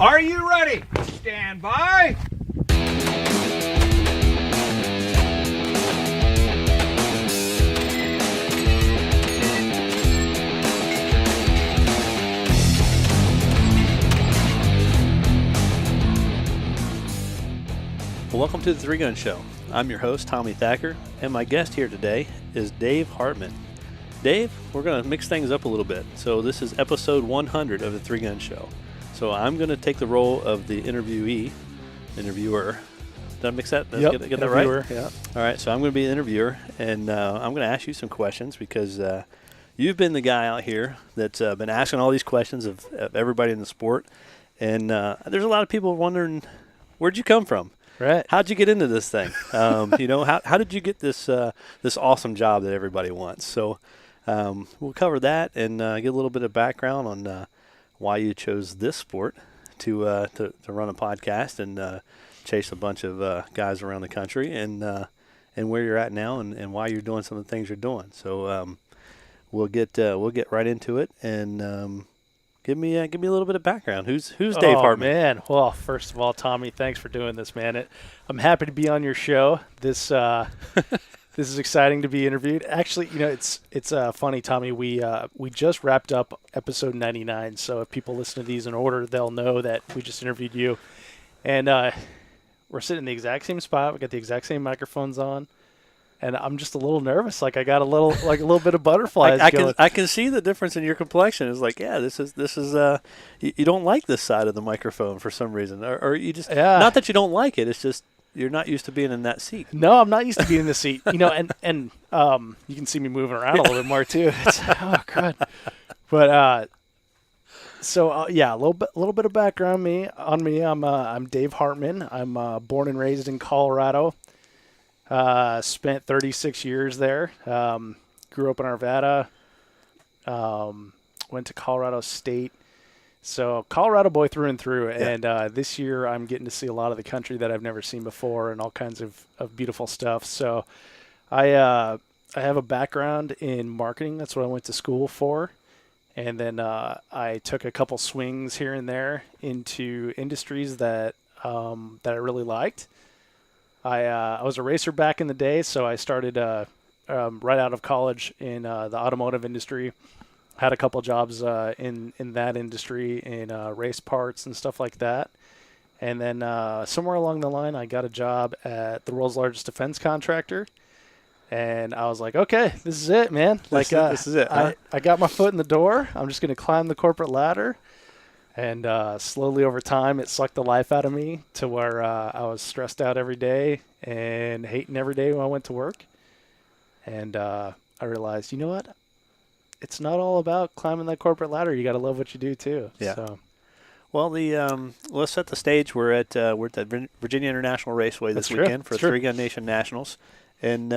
Are you ready? Stand by. Welcome to the Three Gun Show. I'm your host, Tommy Thacker, and my guest here today is Dave Hartman. Dave, we're going to mix things up a little bit. So this is episode 100 of the Three Gun Show. So I'm going to take the role of the interviewer. Did I mix that? Yep. Get that right? Yeah. All right, so I'm going to be the interviewer, and I'm going to ask you some questions because you've been the guy out here that's been asking all these questions of everybody in the sport. And there's a lot of people wondering, where'd you come from? Right. How'd you get into this thing? How did you get this awesome job that everybody wants? So we'll cover that and get a little bit of background on why you chose this sport to run a podcast and chase a bunch of guys around the country and where you're at now and why you're doing some of the things you're doing. So we'll get right into it and give me a little bit of background. Who's Dave Hartman? Oh man, well, first of all, Tommy, thanks for doing this, man. I'm happy to be on your show. This this is exciting to be interviewed. Actually, it's funny, Tommy. We just wrapped up episode 99, so if people listen to these in order, they'll know that we just interviewed you. And we're sitting in the exact same spot. We got the exact same microphones on. And I'm just a little nervous. Like I got a little bit of butterflies. I can see the difference in your complexion. It's like, yeah, this is you don't like this side of the microphone for some reason, or you just not that you don't like it. It's just you're not used to being in that seat. No, I'm not used to being in the seat. And you can see me moving around a little bit more too. It's, oh crud. But a little bit of background on me. I'm Dave Hartman. I'm born and raised in Colorado. Spent 36 years there. Grew up in Arvada. Went to Colorado State. So Colorado boy through and through. Yeah. And this year I'm getting to see a lot of the country that I've never seen before and all kinds of beautiful stuff. So I have a background in marketing. That's what I went to school for. And then I took a couple swings here and there into industries that I really liked. I was a racer back in the day, so I started right out of college in the automotive industry. Had a couple jobs in that industry in race parts and stuff like that. And then somewhere along the line, I got a job at the world's largest defense contractor. And I was like, okay, this is it, man. This is it. Huh? I got my foot in the door. I'm just going to climb the corporate ladder. And slowly over time, it sucked the life out of me to where I was stressed out every day and hating every day when I went to work. And I realized, you know what? It's not all about climbing that corporate ladder. You got to love what you do too. Yeah. So. Well, let's set the stage. We're at the Virginia International Raceway this weekend for Three Gun Nation Nationals, and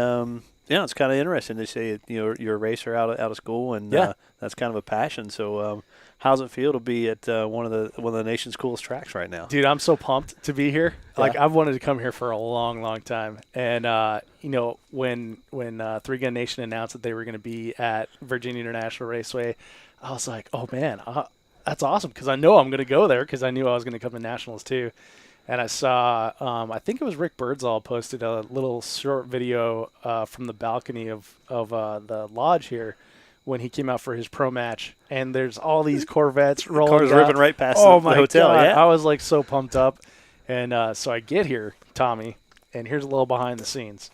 it's kind of interesting to see you're a racer out of school, and that's kind of a passion. So, how's it feel to be at one of the nation's coolest tracks right now? Dude, I'm so pumped to be here. Yeah. Like I've wanted to come here for a long, long time. And when Three Gun Nation announced that they were going to be at Virginia International Raceway, I was like, oh man, that's awesome because I know I'm going to go there because I knew I was going to come to nationals too. And I saw, I think it was Rick Birdsall posted a little short video from the balcony of the lodge here when he came out for his pro match. And there's all these Corvettes rolling cars ripping right past the hotel. God. Yeah. I was like so pumped up. And so I get here, Tommy, and here's a little behind the scenes.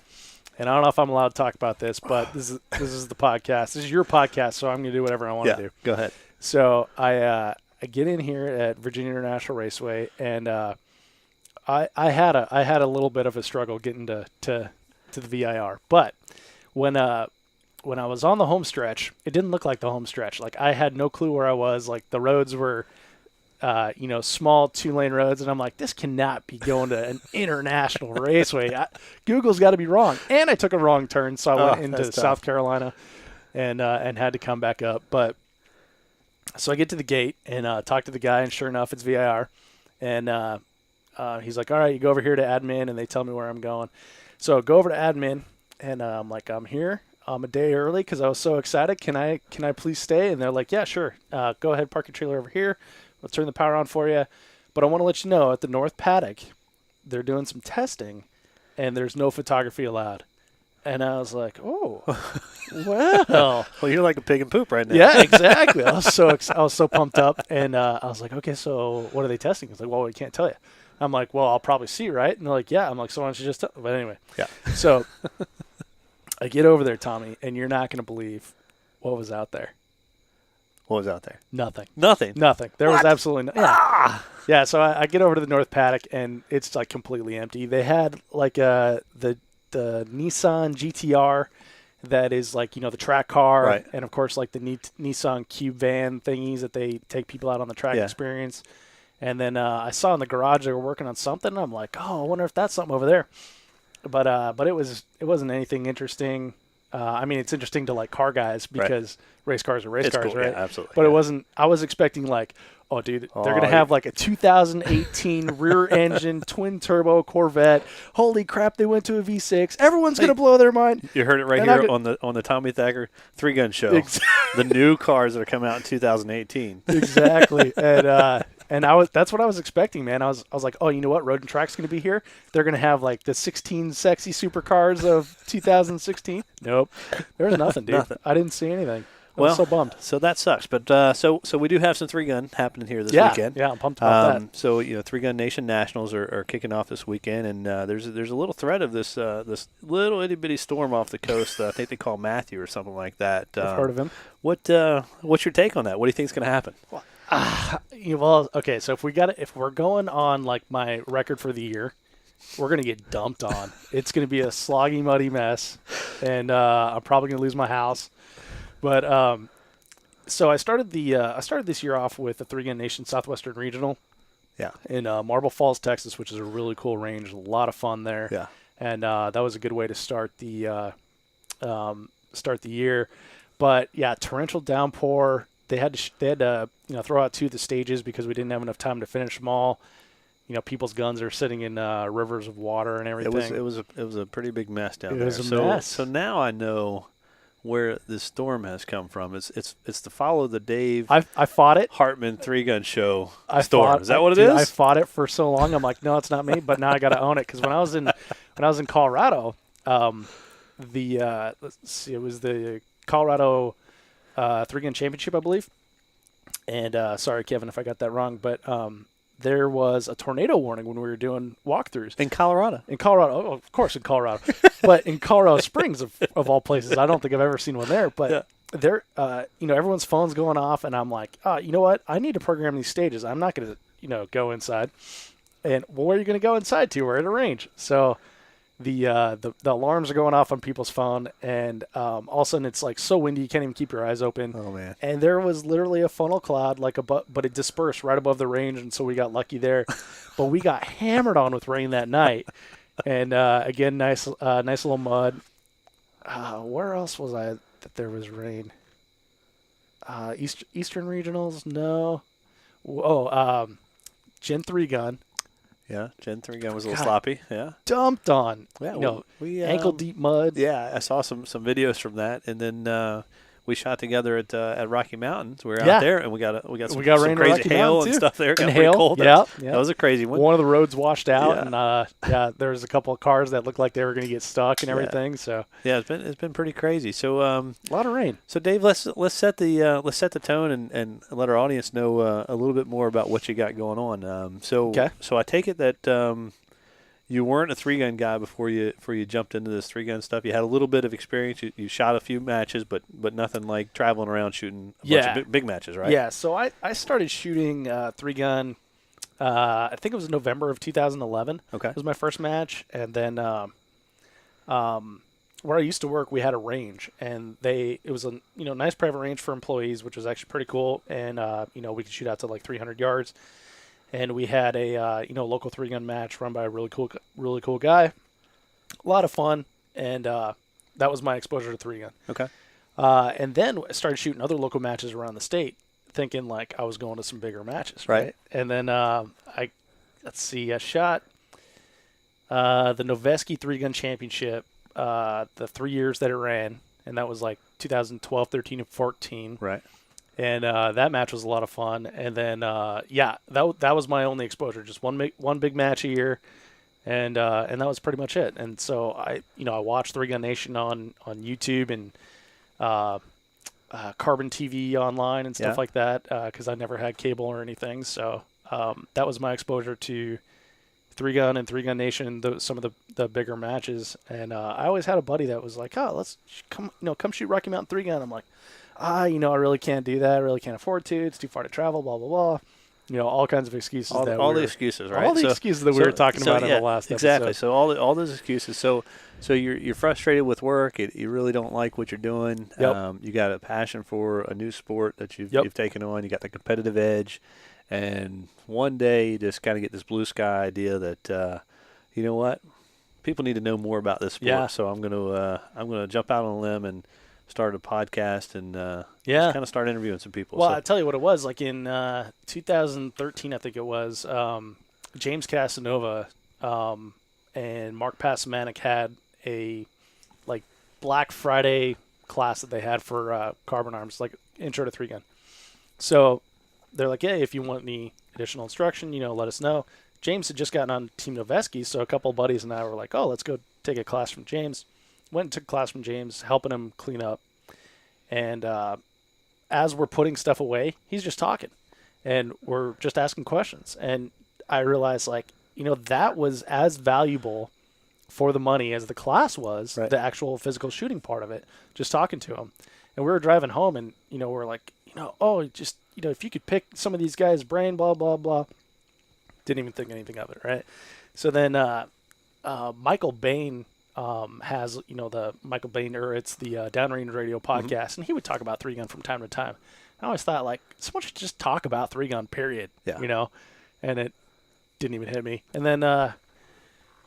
And I don't know if I'm allowed to talk about this, but this is the podcast. This is your podcast, so I'm going to do whatever I want to do. Go ahead. So I get in here at Virginia International Raceway, and I had a little bit of a struggle getting to the VIR, but when I was on the home stretch, it didn't look like the home stretch. Like I had no clue where I was. Like the roads were, small 2-lane roads, and I'm like, this cannot be going to an international raceway. Google's got to be wrong. And I took a wrong turn, so I went into South Carolina, and had to come back up. But so I get to the gate and talk to the guy, and sure enough, it's VIR, and he's like, all right, you go over here to admin, and they tell me where I'm going. So I go over to admin, and I'm like, I'm here. I'm a day early because I was so excited. Can I please stay? And they're like, yeah, sure. Go ahead, park your trailer over here. We'll turn the power on for you. But I want to let you know, at the North Paddock, they're doing some testing, and there's no photography allowed. And I was like, oh, well. Well, you're like a pig in poop right now. Yeah, exactly. I was so pumped up, and I was like, okay, so what are they testing? It's like, well, we can't tell you. I'm like, well, I'll probably see, right? And they're like, yeah. I'm like, so why don't you just tell? But anyway. Yeah. So I get over there, Tommy, and you're not going to believe what was out there. What was out there? Nothing. Nothing. There What? was absolutely nothing. Yeah. Yeah, so I get over to the North Paddock, and it's like completely empty. They had like the Nissan GTR that is like, the track car. Right. And, of course, like the Nissan Cube van thingies that they take people out on the track experience. And then I saw in the garage they were working on something. And I'm like, oh, I wonder if that's something over there. But it wasn't anything interesting. I mean, it's interesting to like car guys because race cars are race cars, cool. right? Yeah, absolutely. But it wasn't. I was expecting like, oh, dude, they're gonna have like a 2018 rear-engine twin-turbo Corvette. Holy crap! They went to a V6. Everyone's gonna blow their mind. You heard it right here on the Tommy Thacker 3-Gun Show. The new cars that are coming out in 2018. Exactly, and that's what I was expecting, man. I was like, oh, you know what? Road and Track's going to be here. They're going to have like the 16 sexy supercars of 2016. Nope, there was nothing, dude. Nothing. I didn't see anything. I was so bummed. So that sucks. But so we do have some 3-gun happening here this weekend. Yeah, I'm pumped about that. So 3-Gun Nation Nationals are kicking off this weekend, and there's a little threat of this little itty bitty storm off the coast. I think they call Matthew or something like that. I've heard of him. What's your take on that? What do you think is going to happen? Well, okay. So if we're going on like my record for the year, we're gonna get dumped on. It's gonna be a sloggy, muddy mess, and I'm probably gonna lose my house. But so I started this year off with the 3-Gun Nation Southwestern Regional. Yeah. In Marble Falls, Texas, which is a really cool range. A lot of fun there. Yeah. And that was a good way to start the year. But yeah, torrential downpour. They had to throw out 2 of the stages because we didn't have enough time to finish them all. People's guns are sitting in rivers of water and everything. It was a pretty big mess down there. It was a mess. So now I know where this storm has come from. It's to follow the Dave I fought it. Hartman 3-Gun Show storm. Is that what it is? I fought it for so long. I'm like, no, it's not me. But now I got to own it because when I was in Colorado, let's see, it was the Colorado 3-Gun Championship, I believe. And sorry, Kevin, if I got that wrong, but there was a tornado warning when we were doing walkthroughs. In Colorado? In Colorado. Oh, of course in Colorado. But in Colorado Springs, of all places, I don't think I've ever seen one there. But there, everyone's phone's going off, and I'm like, you know what? I need to program these stages. I'm not going to, go inside. And where are you going to go inside to? We're at a range. So the alarms are going off on people's phone, and all of a sudden it's like so windy you can't even keep your eyes open. Oh man! And there was literally a funnel cloud but it dispersed right above the range, and so we got lucky there. But we got hammered on with rain that night, and again, nice little mud. Where else was I that there was rain? Eastern Regionals, no. Gen 3-Gun. Yeah, Gen 3-Gun was a little sloppy. Yeah, dumped on. Yeah, we ankle deep mud. Yeah, I saw some videos from that, and then we shot together at Rocky Mountains. We were out there, and we got some crazy hail and stuff there. It got pretty cold. Yeah, that was a crazy one. One of the roads washed out, and there was a couple of cars that looked like they were going to get stuck and everything. So it's been pretty crazy. So a lot of rain. So Dave, let's set the tone and let our audience know a little bit more about what you got going on. So I take it that you weren't a 3-gun guy before you jumped into this 3-gun stuff. You had a little bit of experience. You shot a few matches, but nothing like traveling around shooting a bunch of big matches, right? Yeah. So I started shooting 3-gun. I think it was November of 2011. Okay. It was my first match, and then where I used to work, we had a range, and it was a nice private range for employees, which was actually pretty cool, and we could shoot out to like 300 yards. And we had a local 3-gun match run by a really cool guy. A lot of fun, and that was my exposure to 3-gun. Okay. And then I started shooting other local matches around the state, thinking like I was going to some bigger matches. Right. And then I shot the Noveski 3-Gun Championship the 3 years that it ran, and that was like 2012, 13, and 14. Right. And that match was a lot of fun. And then, that was my only exposure, just one big match a year. And that was pretty much it. And so I watched 3Gun Nation on YouTube and Carbon TV online and stuff like that, because I never had cable or anything. So that was my exposure to 3Gun and 3Gun Nation, some of the bigger matches. And I always had a buddy that was like, "Oh, let's come shoot Rocky Mountain 3Gun." I'm like, I really can't do that. I really can't afford to. It's too far to travel. Blah blah blah. All kinds of excuses. All the excuses, right? All the excuses that we were talking about in the last exactly. episode. So all those excuses. So you're frustrated with work. You really don't like what you're doing. Yep. You got a passion for a new sport that you've taken on. You got the competitive edge, and one day you just kind of get this blue sky idea that you know what, people need to know more about this sport. Yeah. So I'm gonna jump out on a limb and start a podcast and just kind of start interviewing some people. Well, so. I tell you what it was, like in 2013, I think it was, James Casanova and Mark Pasamanik had a Black Friday class that they had for carbon arms, like intro to 3Gun. So they're like, hey, if you want any additional instruction, let us know. James had just gotten on Team Noveski, so a couple of buddies and I were like, oh, let's go take a class from James. Went and took a class from James, helping him clean up. And as we're putting stuff away, he's just talking. And we're just asking questions. And I realized, that was as valuable for the money as the class was, right. The actual physical shooting part of it, just talking to him. And we were driving home, and, we're like, if you could pick some of these guys' brain, blah, blah, blah. Didn't even think anything of it, right? So then Michael Bain has, the Michael Bain, or it's the Downrange Radio podcast, and he would talk about 3Gun from time to time. I always thought, someone should just talk about 3Gun, period, and it didn't even hit me. And then I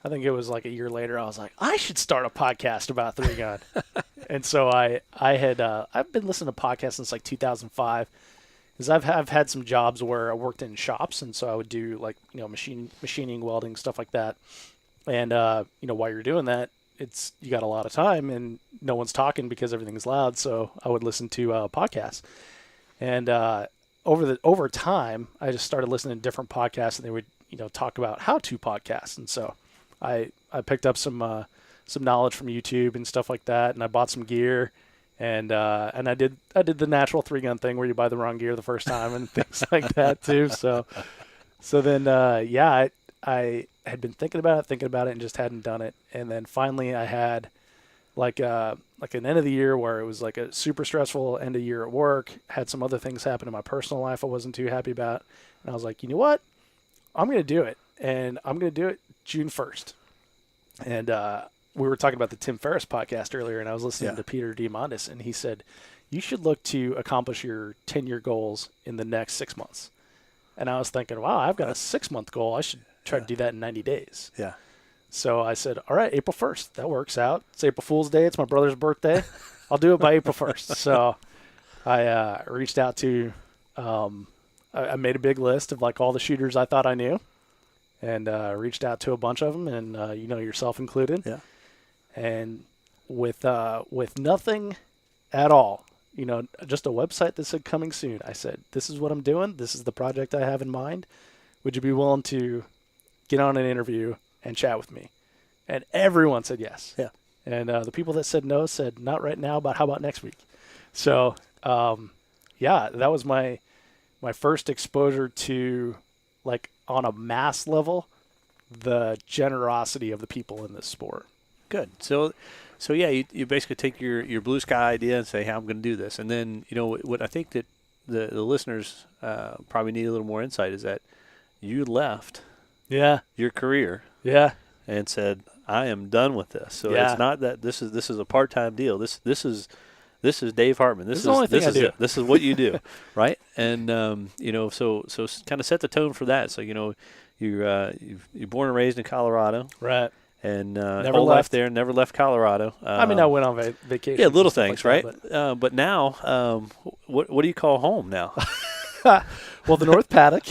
think it was a year later, I was like, I should start a podcast about 3Gun. And so I've been listening to podcasts since 2005, because I've had some jobs where I worked in shops, and so I would do machining, welding, stuff like that. And while you're doing that, you got a lot of time and no one's talking because everything's loud. So I would listen to podcasts, and over time, I just started listening to different podcasts, and they would talk about how-to podcasts. And so I picked up some knowledge from YouTube and stuff like that, and I bought some gear, and I did the natural 3Gun thing where you buy the wrong gear the first time and things like that too. So then I had been thinking about it and just hadn't done it. And then finally I had an end of the year where it was a super stressful end of year at work, had some other things happen in my personal life I wasn't too happy about. And I was like, you know what? I'm going to do it. And I'm going to do it June 1st. And we were talking about the Tim Ferriss podcast earlier, and I was listening to Peter Diamandis, and he said, you should look to accomplish your 10-year goals in the next 6 months. And I was thinking, wow, I've got a 6-month goal. I should try to do that in 90 days. Yeah. So I said, all right, April 1st. That works out. It's April Fool's Day. It's my brother's birthday. I'll do it by April 1st. So I reached out to, I made a big list of all the shooters I thought I knew, and reached out to a bunch of them, and yourself included. Yeah. And with nothing at all, just a website that said coming soon, I said, this is what I'm doing. This is the project I have in mind. Would you be willing to get on an interview and chat with me? And everyone said yes. Yeah. And the people that said no said, not right now, but how about next week? So, that was my first exposure to, on a mass level, the generosity of the people in this sport. Good. So yeah, you basically take your blue sky idea and say, hey, I'm going to do this. And then, what I think that the listeners probably need a little more insight is that you left your career and said, I am done with this. So it's not that this is a part-time deal. This is Dave Hartman. This is the only thing I do. This is what you do, right? And so kind of set the tone for that. So you're born and raised in Colorado, right? And never all left Life there, never left Colorado. I went on vacation. Yeah, little things, like right? That, but now, what do you call home now? Well, the North Paddock,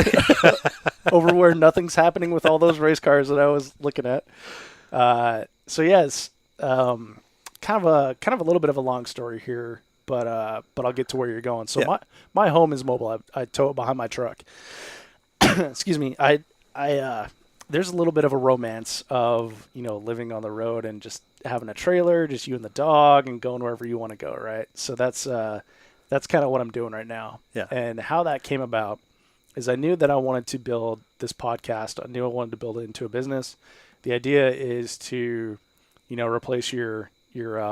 over where nothing's happening with all those race cars that I was looking at. So yes, kind of a little bit of a long story here. but I'll get to where you're going. So Yeah. my home is mobile. I tow it behind my truck. Excuse me. There's a little bit of a romance of, living on the road and just having a trailer, just you and the dog, and going wherever you want to go, right? So that's kind of what I'm doing right now. Yeah. And how that came about is I knew that I wanted to build this podcast. I knew I wanted to build it into a business. The idea is to, replace your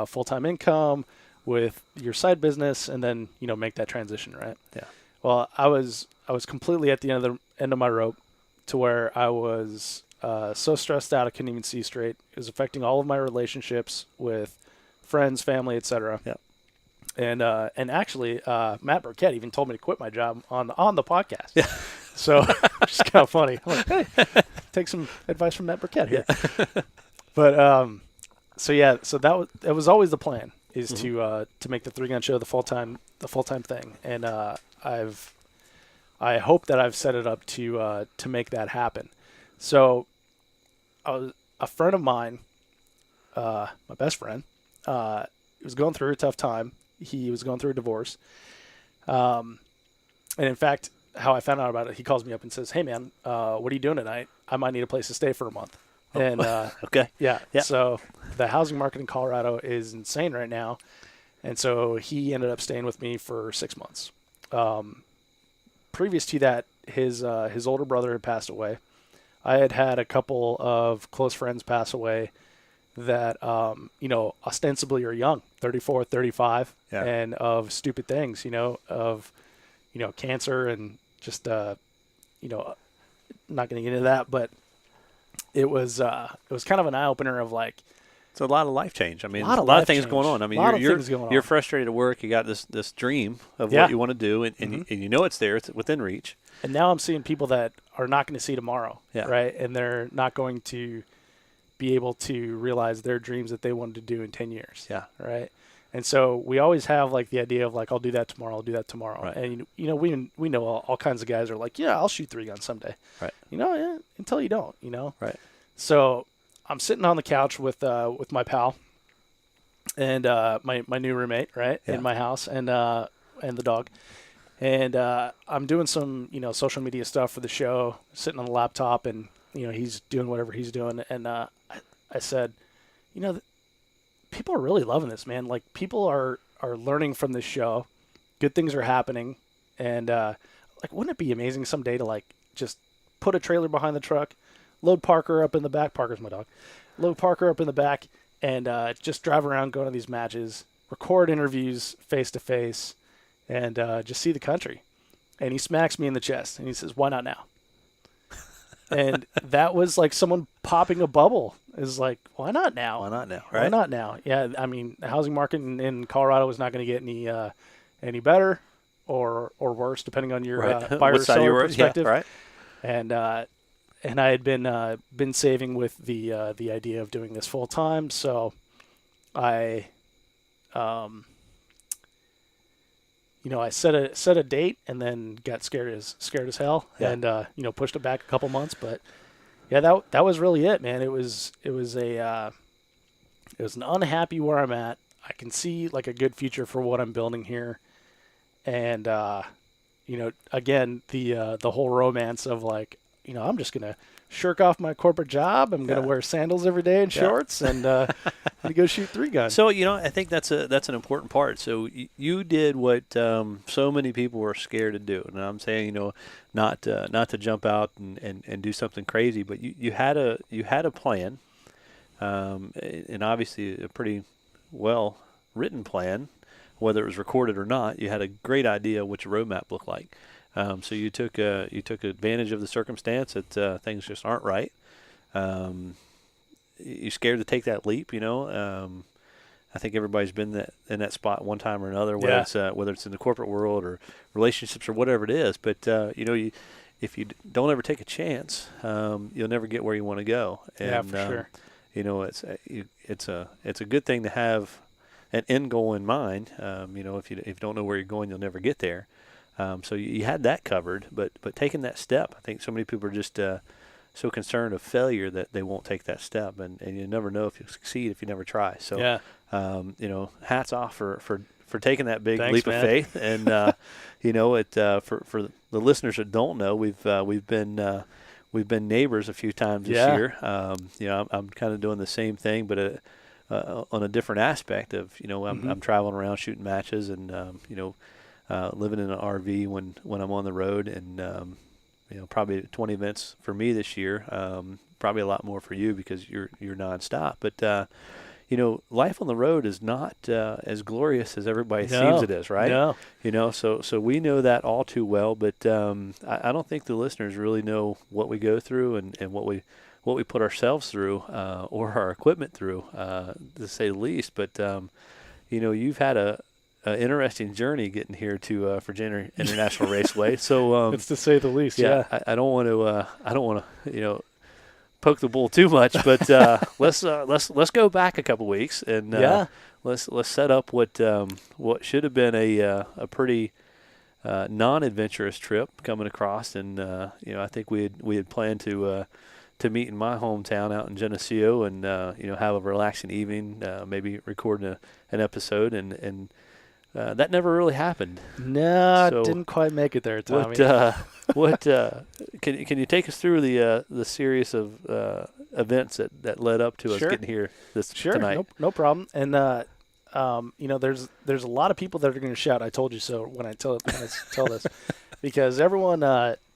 full-time income with your side business, and then, make that transition, right? Yeah. Well, I was completely at the end of my rope, to where I was so stressed out I couldn't even see straight. It was affecting all of my relationships with friends, family, etc. Yeah. And actually, Matt Burkett even told me to quit my job on the podcast. Yeah. So it's kind of funny. I'm like, hey, take some advice from Matt Burkett here. Yeah. But so that was always the plan, is to make the 3-Gun Show the full-time thing, and I hope that I've set it up to make that happen. So, a friend of mine, my best friend, was going through a tough time. He was going through a divorce. And in fact, how I found out about it, he calls me up and says, "Hey man, what are you doing tonight? I might need a place to stay for a month." And Okay. yeah. Yeah. So the housing market in Colorado is insane right now, and so he ended up staying with me for 6 months. Previous to that, his older brother had passed away. I had a couple of close friends pass away that, ostensibly are young, 34, 35, Yeah. and of stupid things, of cancer and just, not going to get into that, but it was kind of an eye opener of like, It's a lot of life change. I mean, A lot a of lot life of things change. going on. I mean, A lot of you're things going on. you're frustrated at work. You got this dream of Yeah. what you want to do, and you know it's there. It's within reach. and now I'm seeing people that are not going to see tomorrow, Yeah. right? And they're not going to be able to realize their dreams that they wanted to do in 10 years. Yeah. Right. And so we always have like the idea of like, I'll do that tomorrow. Right. And, we know all kinds of guys are like, yeah, I'll shoot 3-gun someday. Right. Yeah, until you don't, Right. So I'm sitting on the couch with my pal and my new roommate, right, Yeah. in my house, and the dog. And I'm doing some, social media stuff for the show, sitting on the laptop, and, he's doing whatever he's doing. And I said, people are really loving this, man. Like, people are learning from this show. Good things are happening. And, wouldn't it be amazing someday to, like, just put a trailer behind the truck, load Parker up in the back. Parker's my dog. Load Parker up in the back and just drive around, go to these matches, record interviews face-to-face, and just see the country. And he smacks me in the chest, and he says, "Why not now?" And that was like someone popping a bubble. Is like, why not now? Why not now? Why Right. not now? Yeah, I mean, the housing market in Colorado is not going to get any better or worse, depending on your Right. buyer What side you seller were? perspective. Yeah. Right. And I had been saving with the idea of doing this full time, so I I set a date and then got scared as hell, Yeah. and pushed it back a couple months. But yeah, that was really it, man. It was an unhappy where I'm at. I can see like a good future for what I'm building here, and again, the whole romance of like, I'm just gonna shirk off my corporate job. I'm gonna Yeah. wear sandals every day and Yeah. shorts, and go shoot 3-gun. So I think that's an important part. So you did what so many people were scared to do, and I'm saying not to jump out and do something crazy, but you had a plan, and obviously a pretty well written plan, whether it was recorded or not. You had a great idea what your roadmap looked like. So you took advantage of the circumstance that things just aren't right. You're scared to take that leap, I think everybody's been in that spot one time or another, whether it's in the corporate world or relationships or whatever it is. But if you don't ever take a chance, you'll never get where you want to go. And, Yeah, for sure. It's a good thing to have an end goal in mind. If you don't know where you're going, you'll never get there. So you had that covered, but taking that step, I think so many people are just so concerned of failure that they won't take that step, and you never know if you'll succeed if you never try. So Yeah. hats off for taking that big Thanks, leap man. of faith. And for the listeners that don't know, we've been neighbors a few times this year. I'm kind of doing the same thing, but on a different aspect of I'm traveling around shooting matches and living in an RV when I'm on the road, and probably 20 events for me this year. Probably a lot more for you because you're nonstop. But life on the road is not as glorious as everybody seems it is, right? No. So we know that all too well. But I don't think the listeners really know what we go through and what we put ourselves through or our equipment through, to say the least. But you've had a interesting journey getting here to Virginia International Raceway. So it's to say the least. Yeah. I don't want to poke the bull too much, but let's go back a couple weeks and let's set up what should have been a pretty non-adventurous trip coming across, and I think we had planned to meet in my hometown out in Geneseo and have a relaxing evening, maybe recording an episode, and that never really happened. No, So didn't quite make it there, Tommy. Can you take us through the series of events that led up to us getting here tonight? No problem. And there's a lot of people that are going to shout, "I told you so" when I tell this, because everyone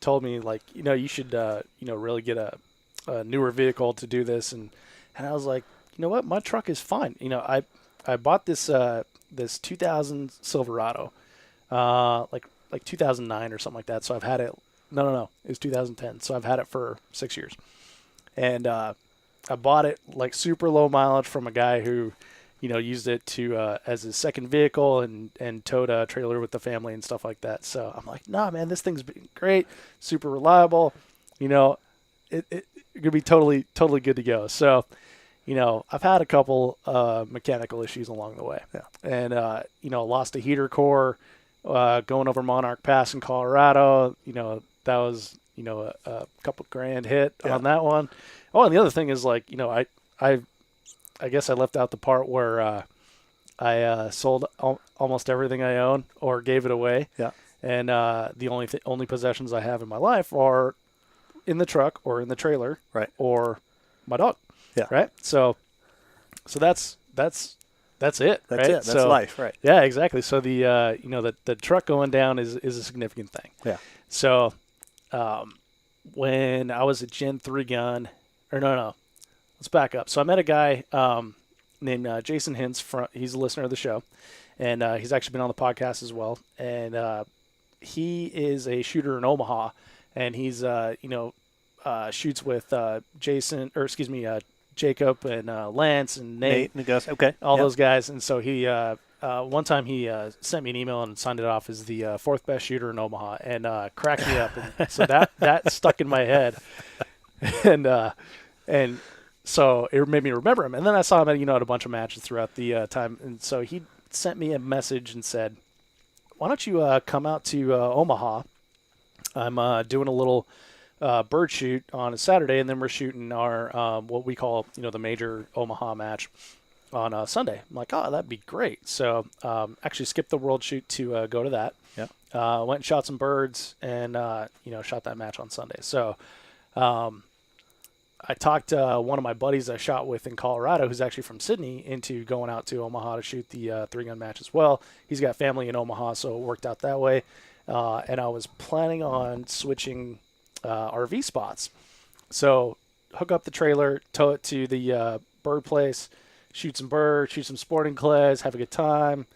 told me you should really get a newer vehicle to do this, and I was like, you know what, my truck is fine. I bought this 2000 Silverado, like 2009 or something like that. So I've had it. No, it was 2010. So I've had it for 6 years, and I bought it like super low mileage from a guy who, used it to as his second vehicle and towed a trailer with the family and stuff like that. So I'm like, nah, man, this thing's been great, super reliable. It could be totally good to go. So, I've had a couple mechanical issues along the way. Yeah. And, lost a heater core going over Monarch Pass in Colorado. That was, a couple grand hit on that one. Oh, and the other thing is I guess I left out the part where I sold almost everything I own or gave it away. Yeah. And the only possessions I have in my life are in the truck or in the trailer, right, or my dog. Yeah. Right. So that's it. That's right? it. That's life. Right. Yeah, exactly. So the truck going down is a significant thing. Yeah. So, when I was a Gen 3 gun, or no, let's back up. So I met a guy, named, Jason Hintz he's a listener of the show, and, he's actually been on the podcast as well. And, he is a shooter in Omaha, and he's, shoots with, Jacob and Lance and Nate and the guys. Okay. All those guys. And so he one time he sent me an email and signed it off as the fourth best shooter in Omaha, and cracked me up. And so that stuck in my head, and so it made me remember him. And then I saw him at a bunch of matches throughout the time. And so he sent me a message and said, "Why don't you come out to Omaha? I'm doing a little bird shoot on a Saturday, and then we're shooting our what we call the major Omaha match on a Sunday." I'm like, "Oh, that'd be great." So actually skipped the world shoot to go to that. Yeah. Went and shot some birds and shot that match on Sunday. So I talked one of my buddies I shot with in Colorado, who's actually from Sydney, into going out to Omaha to shoot the 3-gun match as well. He's got family in Omaha, so it worked out that way. And I was planning on switching RV spots. So hook up the trailer, tow it to the bird place, shoot some birds, shoot some sporting clays, have a good time,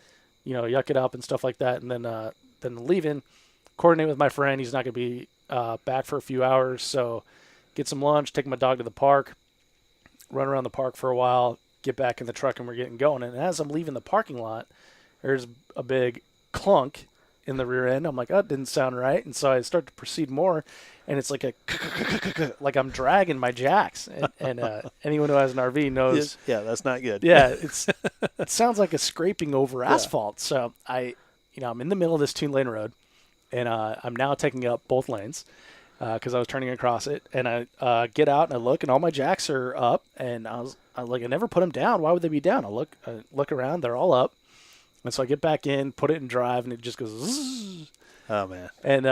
yuck it up and stuff like that. And then leaving, coordinate with my friend. He's not going to be back for a few hours. So get some lunch, take my dog to the park, run around the park for a while, get back in the truck, and we're getting going. And as I'm leaving the parking lot, there's a big clunk in the rear end. I'm like, oh, it didn't sound right. And so I start to proceed more, and it's like like I'm dragging my jacks. And anyone who has an RV knows. Yeah, that's not good. Yeah, it sounds like a scraping over asphalt. So I'm in the middle of this 2-lane road, and I'm now taking up both lanes because I was turning across it. And I get out and I look, and all my jacks are up. And I never put them down. Why would they be down? I look around, they're all up. And so I get back in, put it in drive, and it just goes zzz. Oh man. And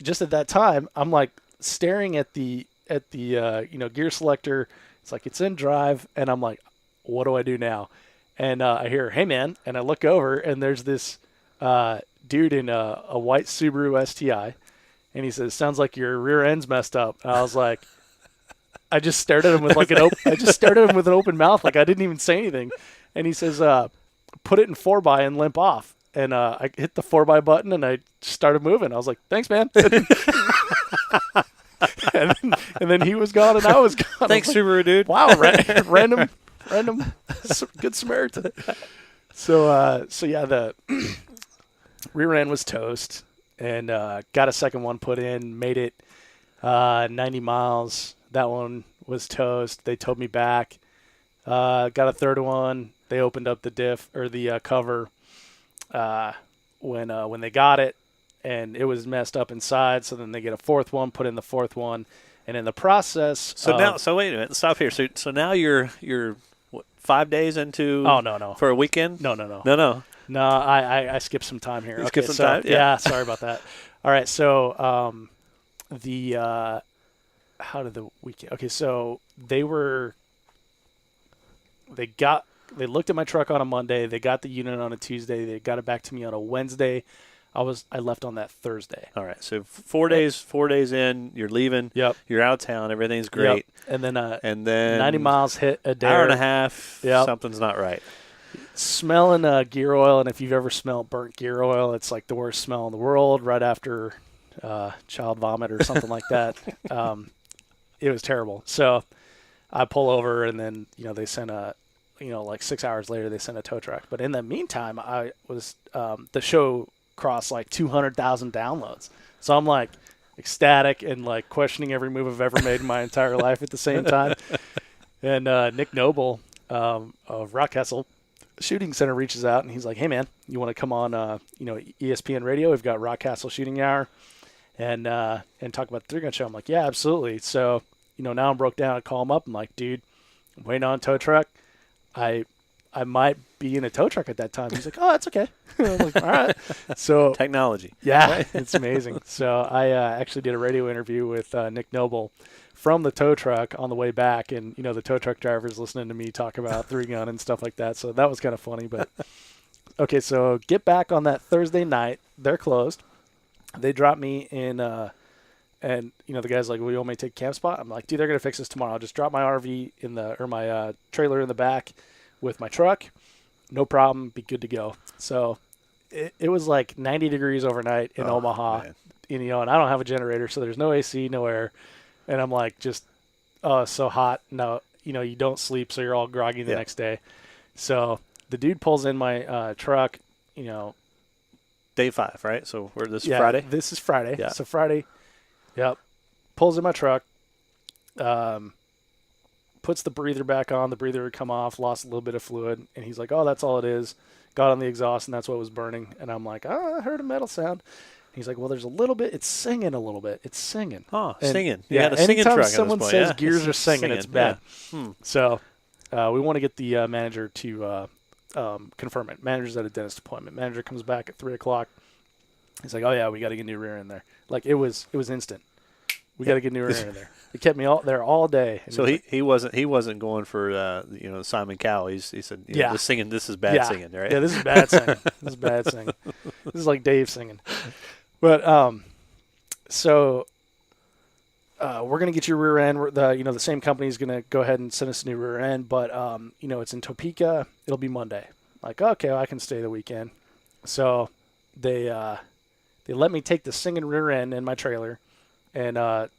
just at that time, I'm like staring at the gear selector. It's like it's in drive, and I'm like, what do I do now? And I hear, hey man, and I look over, and there's this dude in a white Subaru STI, and he says, sounds like your rear end's messed up. And I was like, I just stared at him with an open mouth, like I didn't even say anything. And he says, put it in 4x and limp off. And I hit the 4x button, and I started moving. I was like, thanks, man. and then he was gone, and I was gone. Thanks, like, Subaru dude. wow, random good Samaritan. So yeah, the rear end was toast, and got a second one put in, made it 90 miles. That one was toast. They towed me back. Got a third one. They opened up the diff or the cover when they got it, and it was messed up inside. So then they get a fourth one, put in the fourth one, and in the process. So wait a minute. Stop here. So now you're what, 5 days into? Oh no. For a weekend? No. No, I skipped some time here. You skipped some time? Yeah, sorry about that. All right, so how did the weekend? Okay, so they looked at my truck on a Monday. They got the unit on a Tuesday. They got it back to me on a Wednesday. I left on that Thursday. All right, so 4 days in, you're leaving. Yep. You're out of town. Everything's great. Yep. And then 90 miles hit a day. Hour and a half. Yep. Something's not right. Smelling gear oil, and if you've ever smelled burnt gear oil, it's like the worst smell in the world. Right after child vomit or something like that. It was terrible. So I pull over, and then they sent like 6 hours later they sent a tow truck. But in the meantime, I was the show crossed like 200,000 downloads. So I'm like ecstatic and like questioning every move I've ever made in my entire life at the same time. And Nick Noble of Rockcastle Shooting Center reaches out, and he's like, hey man, you want to come on ESPN radio? We've got Rockcastle Shooting Hour and talk about the three gun show. I'm like, yeah, absolutely. So now I'm broke down. I call him up. I'm like, dude, I'm waiting on a tow truck. I might be in a tow truck at that time. He's like, oh, that's okay. I'm like, all right. So technology. Yeah, it's amazing. So I actually did a radio interview with Nick Noble from the tow truck on the way back, and the tow truck driver's listening to me talk about three gun and stuff like that. So that was kind of funny. But okay, so get back on that Thursday night. They're closed. They drop me in, and the guy's like, "Well, you want me to take a camp spot?" I'm like, "Dude, they're gonna fix this tomorrow. I'll just drop my RV my trailer in the back with my truck, no problem. Be good to go." So it was like 90 degrees overnight in Omaha, and I don't have a generator, so there's no AC, no air, and I'm like, just so hot. No, you don't sleep, so you're all groggy the next day. So the dude pulls in my truck, Day 5, right? So this is Friday? This is Friday. Yeah. So Friday, yep. Pulls in my truck, puts the breather back on. The breather would come off, lost a little bit of fluid. And he's like, oh, that's all it is. Got on the exhaust, and that's what was burning. And I'm like, I heard a metal sound. He's like, well, there's a little bit. It's singing a little bit. It's singing. Oh, and singing. Yeah, a singing anytime truck someone says gears are singing, it's bad. Yeah. So we want to get the manager to confirm it. Manager's at a dentist appointment. Manager comes back at 3 o'clock. He's like, oh, yeah, we got to get new rear in there. Like, it was instant. We got to get new rear in there. It kept me there all day. And so he wasn't going for Simon Cowell. He said, this singing, this is bad singing, right? Yeah, this is bad singing. This is bad singing. This is like Dave singing. But so we're gonna get your rear end. The same company is gonna go ahead and send us a new rear end, but it's in Topeka. It'll be Monday. Like, okay, well, I can stay the weekend. So they let me take the singing rear end in my trailer. And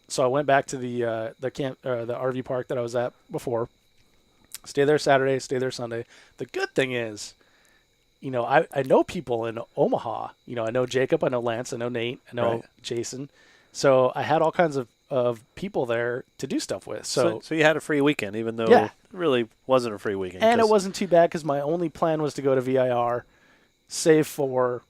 so I went back to the camp, the RV park that I was at before. Stay there Saturday, stay there Sunday. The good thing is, I know people in Omaha. I know Jacob, I know Lance, I know Nate, I know Jason. So I had all kinds of people there to do stuff with. So you had a free weekend, even though it really wasn't a free weekend. And it wasn't too bad because my only plan was to go to VIR, save for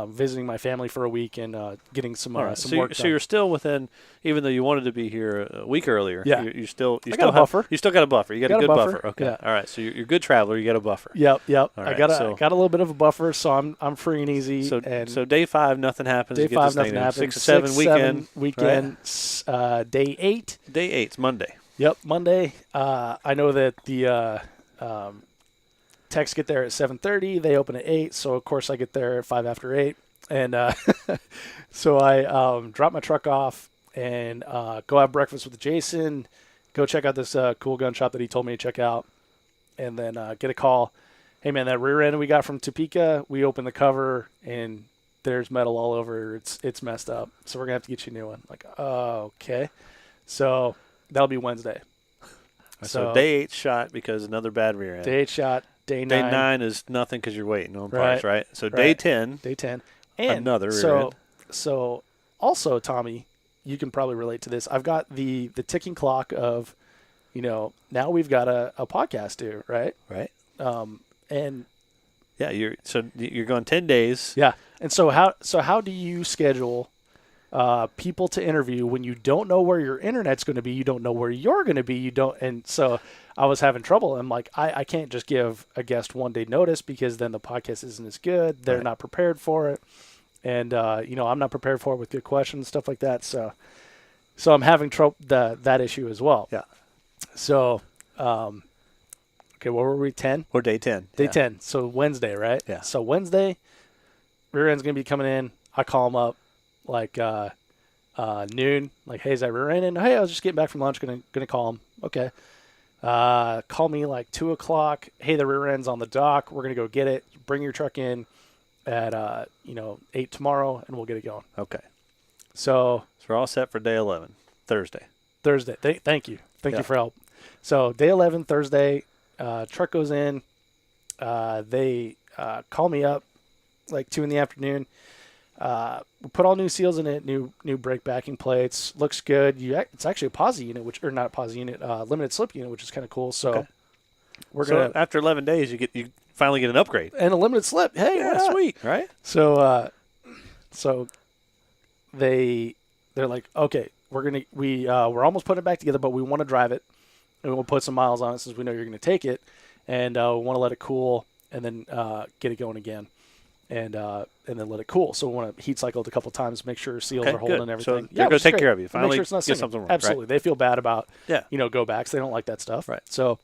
visiting my family for a week and getting some All right. some work done. So you're still within, even though you wanted to be here a week earlier. Yeah. You still I got a buffer. You still got a buffer. You got a good buffer. Okay. Yeah. All right. So you're a good traveler. You got a buffer. Yep. All I right, got so- a little bit of a buffer, so I'm free and easy. So day 5, nothing happens. day you get 5, to stay nothing there. happens. 6 to 7 weekend. Day 8. Day 8's Monday. Yep, Monday. I know that the techs get there at 7:30. They open at 8, so of course I get there at 5 after 8. And so I drop my truck off and go have breakfast with Jason, go check out this cool gun shop that he told me to check out, and then get a call. Hey, man, that rear end we got from Topeka, we opened the cover, and there's metal all over. It's messed up, so we're going to have to get you a new one. Like, oh, okay. So that'll be Wednesday. So day 8 shot because another bad rear end. Day 8 shot. Day 9. Day 9 is nothing because you're waiting on parts, right? So day 10. Day 10. And another rear end. So also, Tommy, you can probably relate to this. I've got the ticking clock of, now we've got a podcast due, right? Right. And yeah, you're going 10 days. Yeah. And so how do you schedule people to interview when you don't know where your internet's going to be, you don't know where you're going to be, and so I was having trouble. I'm like, I can't just give a guest 1 day notice because then the podcast isn't as good. They're not prepared for it. And, I'm not prepared for it with good questions, stuff like that. So I'm having that issue as well. Yeah. So, okay, what were we, 10? Or day 10. Day 10. So Wednesday, right? Yeah. So Wednesday, rear end's going to be coming in. I call them up like noon. Like, hey, is that rear end in? Hey, I was just getting back from lunch. Gonna call them. Okay. Call me like 2 o'clock. Hey, the rear end's on the dock. We're going to go get it. Bring your truck in at 8 tomorrow, and we'll get it going. Okay. So we're all set for day 11, Thursday. Thank you. Thank you for help. So day 11, Thursday, truck goes in. They call me up like 2 in the afternoon. We put all new seals in it, new brake backing plates. Looks good. It's actually a posi unit, not a posi unit, limited slip unit, which is kind of cool. So we're gonna after 11 days, you finally get an upgrade and a limited slip. Hey, yeah, sweet, right? So they're like, okay, we're almost putting it back together, but we want to drive it, and we'll put some miles on it since we know you're going to take it, and we want to let it cool and then get it going again. And then let it cool. So we want to heat cycle it a couple times, make sure seals are holding and everything. So they're going to take care of you. Finally, make sure it's not get singing. something wrong. Absolutely, right? They feel bad about go backs. They don't like that stuff. Right. So,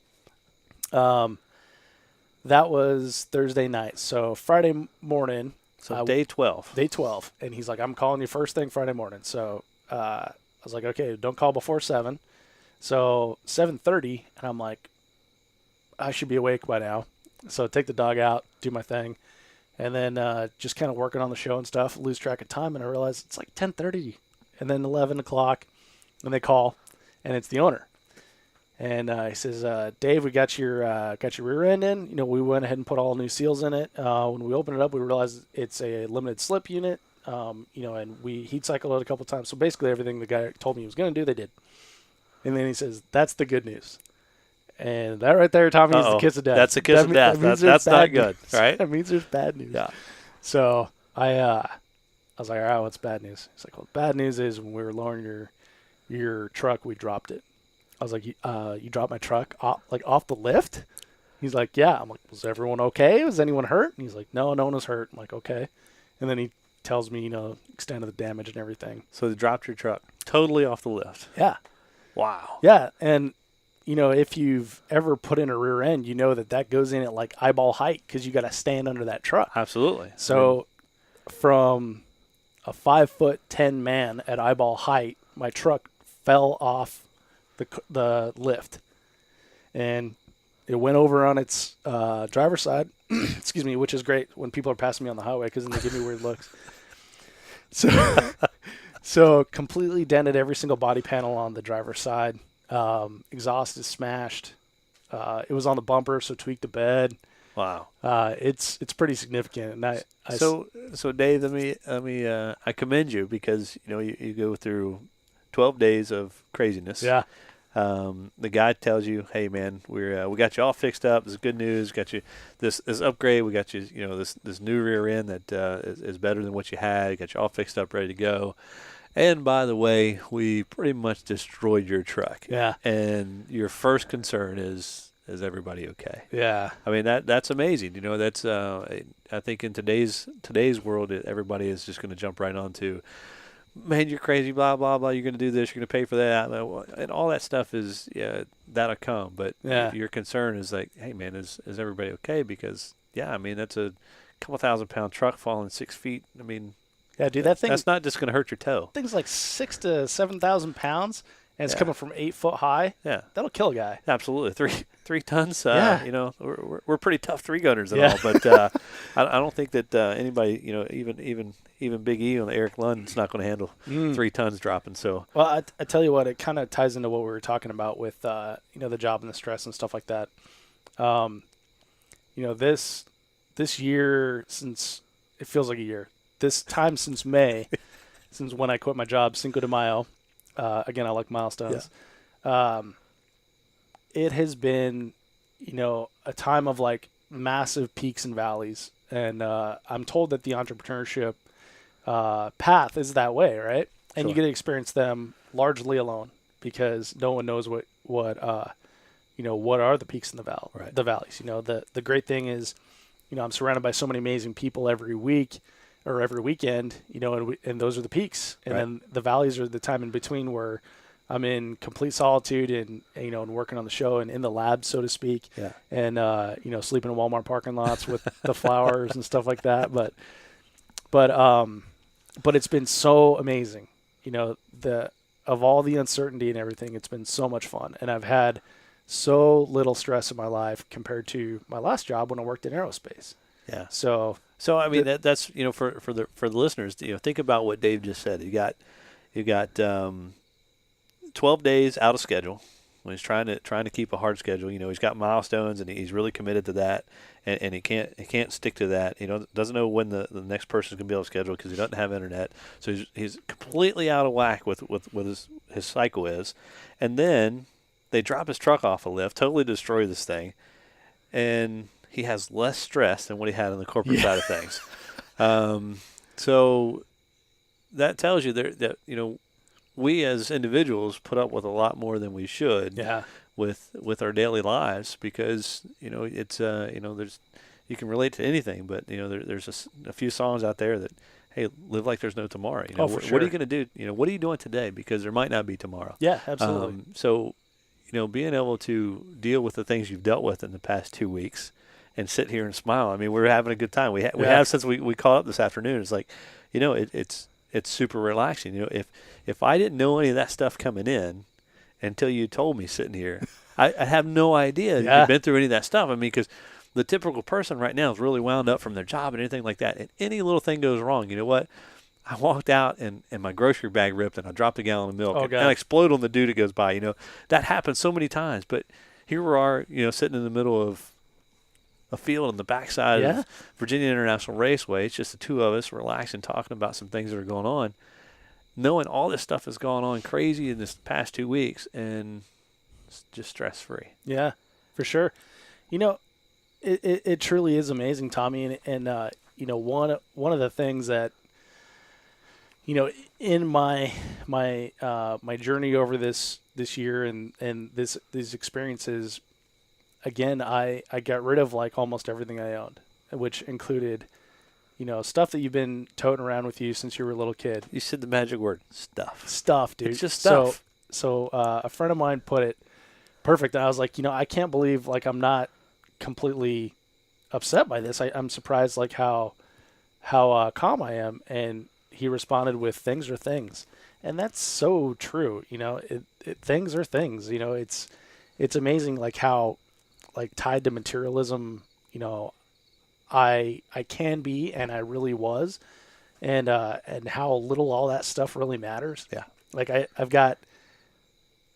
that was Thursday night. So Friday morning. So day 12. Day 12, and he's like, I'm calling you first thing Friday morning. So I was like, okay, don't call before 7. So 7:30, and I'm like, I should be awake by now. So take the dog out, do my thing. And then just kind of working on the show and stuff, lose track of time, and I realize it's like 10:30, and then 11 o'clock, and they call, and it's the owner, and he says, "Dave, we got your rear end in. We went ahead and put all new seals in it. When we opened it up, we realized it's a limited slip unit, and we heat cycled it a couple times. So basically, everything the guy told me he was going to do, they did. And then he says, that's the good news." And that right there, Tommy, is the kiss of death. That's a kiss of death. That's not good, right? That means there's bad news. Yeah. So I was like, all right, what's bad news? He's like, well, bad news is when we were lowering your truck, we dropped it. I was like, you dropped my truck off the lift? He's like, yeah. I'm like, was everyone okay? Was anyone hurt? And he's like, no one was hurt. I'm like, okay. And then he tells me, extent of the damage and everything. So they dropped your truck totally off the lift. Yeah. Wow. Yeah, and if you've ever put in a rear end, you know that goes in at like eyeball height because you got to stand under that truck. Absolutely. So from a 5'10" man at eyeball height, my truck fell off the lift, and it went over on its driver's side. Excuse me, which is great when people are passing me on the highway because then they give me weird looks. So completely dented every single body panel on the driver's side. Exhaust is smashed. It was on the bumper, so tweaked the bed. Wow. It's pretty significant. And so Dave, let me I commend you because you go through 12 days of craziness. Yeah. The guy tells you, "Hey, man, we got you all fixed up. This is good news. Got you this upgrade. We got you, this new rear end that is better than what you had. Got you all fixed up, ready to go. And by the way, we pretty much destroyed your truck. Yeah. And your first concern is everybody okay? Yeah. I mean that's amazing. That's I think in today's world, everybody is just going to jump right onto, man, you're crazy, blah, blah, blah, you're going to do this, you're going to pay for that, and all that stuff is, that'll come. But your concern is like, hey, man, is everybody okay? Because, I mean, that's a couple 1,000-pound truck falling 6 feet. I mean, yeah, dude, that's not just going to hurt your toe. Thing's like 6,000 to 7,000 pounds, and it's coming from 8 foot high. Yeah. That'll kill a guy. Absolutely. Three tons. We're pretty tough three-gunners and all, but I don't think that anybody, even Big E on Eric Lund's not going to handle 3 tons dropping. So, well, I tell you what, it kind of ties into what we were talking about with the job and the stress and stuff like that. This year, since it feels like a year, this time since May, since when I quit my job, Cinco de Mayo. Again, I like milestones. Yeah. It has been, a time of like massive peaks and valleys. And I'm told that the entrepreneurship path is that way, right? And you get to experience them largely alone because no one knows what are the peaks and the valleys. The great thing is, I'm surrounded by so many amazing people every week or every weekend, and those are the peaks. And then the valleys are the time in between where I'm in complete solitude and working on the show and in the lab, so to speak. Yeah. And, sleeping in Walmart parking lots with the flowers and stuff like that. But it's been so amazing, of all the uncertainty and everything, it's been so much fun. And I've had so little stress in my life compared to my last job when I worked in aerospace. Yeah. So I mean, that's, for the listeners, think about what Dave just said. You got 12 days out of schedule when he's trying to keep a hard schedule. He's got milestones and he's really committed to that, and he can't stick to that. Doesn't know when the next person's going to be able to schedule because he doesn't have internet. So he's completely out of whack with his cycle is. And then they drop his truck off a lift, totally destroy this thing, and he has less stress than what he had on the corporate side of things. So that tells you that we as individuals put up with a lot more than we should with our daily lives because it's there's, you can relate to anything, but there's a few songs out there that, hey, live like there's no tomorrow. For sure. What are you going to do? What are you doing today? Because there might not be tomorrow. Yeah, absolutely. So being able to deal with the things you've dealt with in the past 2 weeks and sit here and smile. I mean, we're having a good time. We have since we caught up this afternoon. It's like, it's super relaxing. If I didn't know any of that stuff coming in until you told me sitting here, I have no idea you've been through any of that stuff. I mean, because the typical person right now is really wound up from their job and anything like that. And any little thing goes wrong. You know what? I walked out and my grocery bag ripped and I dropped a gallon of milk and I explode on the dude that goes by. That happens so many times. But here we are, sitting in the middle of a field on the backside of Virginia International Raceway. It's just the two of us relaxing, talking about some things that are going on, knowing all this stuff has gone on crazy in this past 2 weeks, and it's just stress-free. Yeah, for sure. It truly is amazing, Tommy. And one of the things that, in my journey over this year and these experiences, again, I got rid of like almost everything I owned, which included, stuff that you've been toting around with you since you were a little kid. You said the magic word, stuff. Stuff, dude. It's just stuff. So a friend of mine put it perfect. And I was like, I can't believe like I'm not completely upset by this. I'm surprised like how calm I am. And he responded with things are things. And that's so true. Things are things. It's amazing like how like tied to materialism, I can be and I really was, and how little all that stuff really matters. Yeah. Like I've got,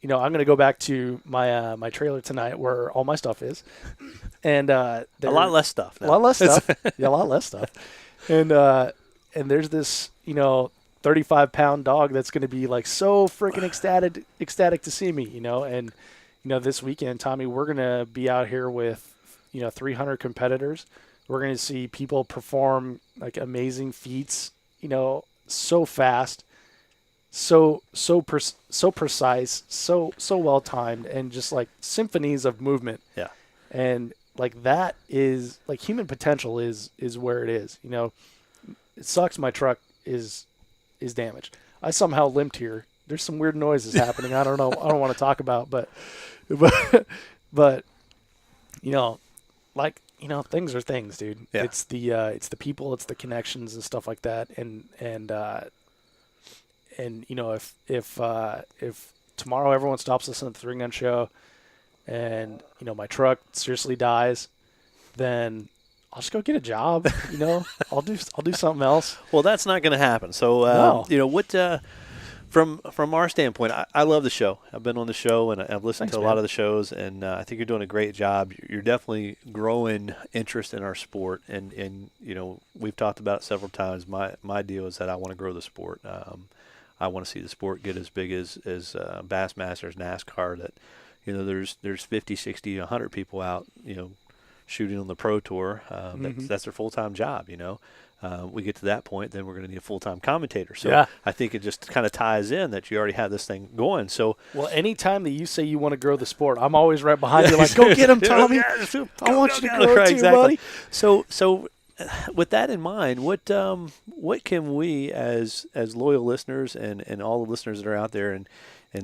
I'm going to go back to my my trailer tonight where all my stuff is, and a lot less stuff. Now. A lot less stuff. Yeah, a lot less stuff. And there's this, 35-pound dog that's going to be like so freaking ecstatic to see me, you know. And you know, this weekend, Tommy, we're going to be out here with 300 competitors. We're going to see people perform like amazing feats, you know, so fast, so precise, so well timed, and just like symphonies of movement. Yeah. And like that is like human potential is where it is. You know, it sucks my truck is damaged. I somehow limped here. There's some weird noises happening. I don't know. I don't want to talk about, but you know, like, you know, things are things, dude. Yeah. It's the people, it's the connections and stuff like that. And you know, if tomorrow everyone stops listening to the 3 Gun Show and, you know, my truck seriously dies, then I'll just go get a job, you know. I'll do something else. Well, that's not going to happen. So, No. you know, what from our standpoint, I love the show. I've been on the show and I've listened Thanks, to a man. lot of the shows, and I think you're doing a great job. You're definitely growing interest in our sport, and you know, we've talked about it several times. My deal is that I want to grow the sport. I want to see the sport get as big as Bassmasters, NASCAR. That, you know, there's 50, 60, 100 people out, you know, shooting on the Pro Tour. That's their full-time job, you know. We get to that point, then we're going to need a full-time commentator. So Yeah. I think it just kind of ties in that you already have this thing going. So Well, anytime that you say you want to grow the sport, I'm always right behind you like, go get him, Tommy. I want you to grow it too, exactly. buddy. So with that in mind, what can we as loyal listeners and all the listeners that are out there and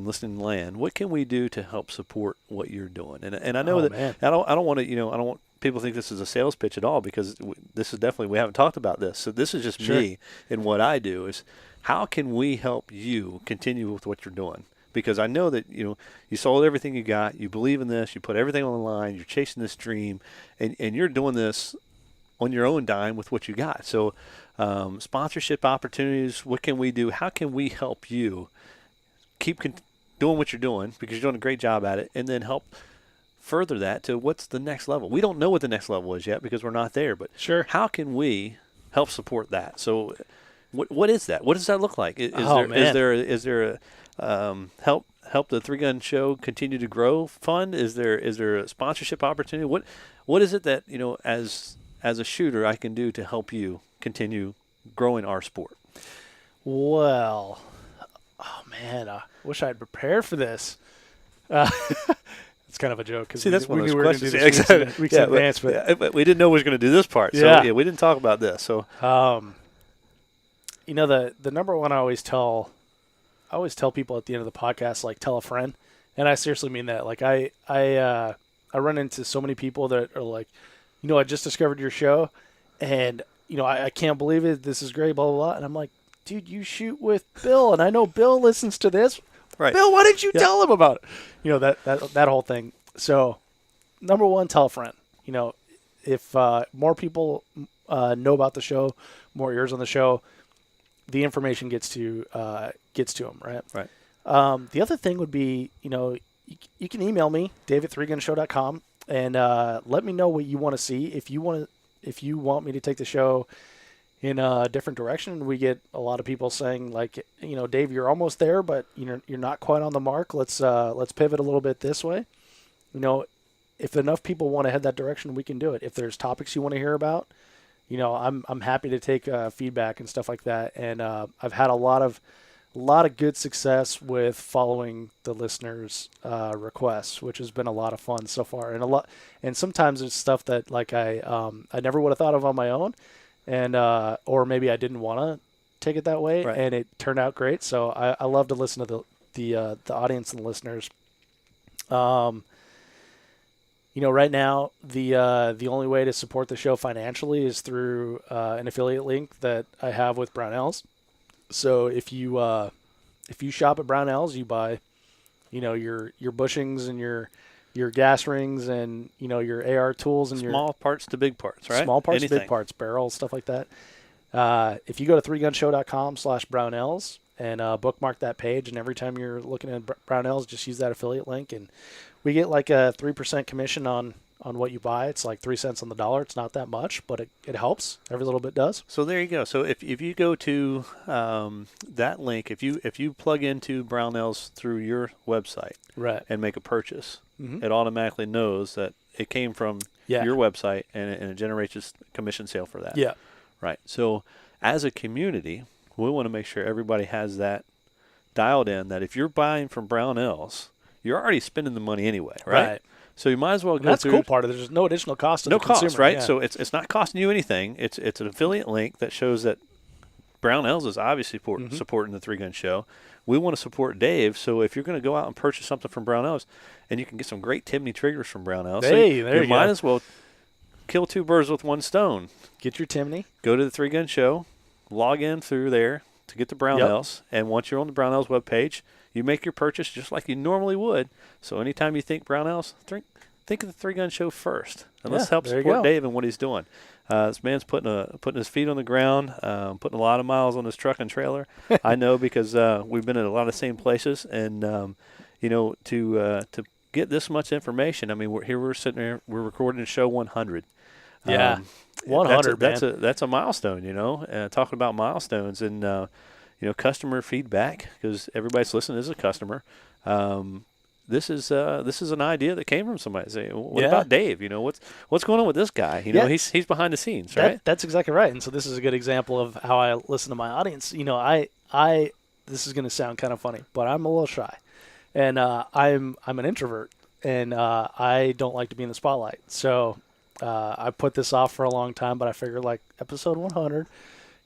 listening land, what can we do to help support what you're doing? And I know that man. I don't want to, you know, I don't want people to think this is a sales pitch at all, because this is definitely, we haven't talked about this. So this is just Sure. me and what I do is, how can we help you continue with what you're doing? Because I know that, you know, you sold everything you got, you believe in this, you put everything on the line, you're chasing this dream, and you're doing this on your own dime with what you got. So sponsorship opportunities, what can we do? How can we help you keep doing what you're doing, because you're doing a great job at it, and then help further that to what's the next level? We don't know what the next level is yet because we're not there, but Sure. how can we help support that? So what is that? What does that look like? Is Man. there a help the 3 Gun Show continue to grow fund? Is there a sponsorship opportunity? What is it that, you know, as a shooter I can do to help you continue growing our sport? Well, oh man, I wish I had prepared for this. It's kind of a joke because See, that's one of those we were going to do questions. this weeks in advance, but we didn't know we was going to do this part. So Yeah. we didn't talk about this. So you know, the number one I always tell people at the end of the podcast, like, tell a friend, and I seriously mean that. Like I run into so many people that are like, you know, I just discovered your show, and you know, I can't believe it. This is great, blah blah blah. And I'm like, dude, you shoot with Bill, and I know Bill listens to this. right. Bill, why didn't you tell him about it? You know, that whole thing. So, number one, tell a friend. You know, if more people know about the show, more ears on the show, the information gets to them, right? Right. The other thing would be, you know, you can email me, dave@3gunshow.com, and let me know what you want to see. If you want me to take the show in a different direction, we get a lot of people saying, like, you know, Dave, you're almost there, but you're not quite on the mark. Let's pivot a little bit this way. You know, if enough people want to head that direction, we can do it. If there's topics you want to hear about, you know, I'm happy to take feedback and stuff like that. And I've had a lot of good success with following the listeners' requests, which has been a lot of fun so far. And sometimes it's stuff that, like, I never would have thought of on my own, and or maybe I didn't want to take it that way, Right. and it turned out great. So I love to listen to the audience and the listeners. You know, right now the only way to support the show financially is through an affiliate link that I have with Brownells. So if you shop at Brownells, you buy, you know, your bushings and your gas rings and, you know, your AR tools and Small parts to big parts, right? small parts, Anything. big parts, barrels, stuff like that. If you go to 3gunshow.com/Brownells and bookmark that page, and every time you're looking at Brownells, just use that affiliate link, and we get like a 3% commission on on what you buy. It's like 3 cents on the dollar. It's not that much, but it helps. Every little bit does. So there you go. So if you go to that link, if you plug into Brownells through your website Right. and make a purchase, Mm-hmm. it automatically knows that it came from your website, and it generates a commission sale for that. Yeah. Right. So as a community, we want to make sure everybody has that dialed in, that if you're buying from Brownells, you're already spending the money anyway, right? So you might as well go That's through. the cool part of it. There's no additional cost to No the cost, consumer. right? Yeah. So it's not costing you anything. It's an affiliate link that shows that Brownells is obviously supporting the Three Gun Show. We want to support Dave, so if you're going to go out and purchase something from Brownells, and you can get some great Timney triggers from Brownells, Hey, so there you might go. as well kill two birds with one stone. Get your Timney. Go to the Three Gun Show, log in through there to get the Brownells, and once you're on the Brownells webpage, you make your purchase just like you normally would. So anytime you think Brownells, think of the Three Gun Show first, and let's help there you support go. Dave and what he's doing. This man's putting his feet on the ground, putting a lot of miles on his truck and trailer. I know because we've been at a lot of the same places, and to get this much information. I mean, we're sitting there, we're recording show 100. Yeah, 100. That's a milestone. Talking about milestones and customer feedback, because everybody's listening is a customer. This is an idea that came from somebody. Say, what about Dave? What's going on with this guy? He's behind the scenes, right? That's exactly right. And so this is a good example of how I listen to my audience. This is going to sound kind of funny, but I'm a little shy, and I'm an introvert, and I don't like to be in the spotlight. So I put this off for a long time, but I figured like episode 100,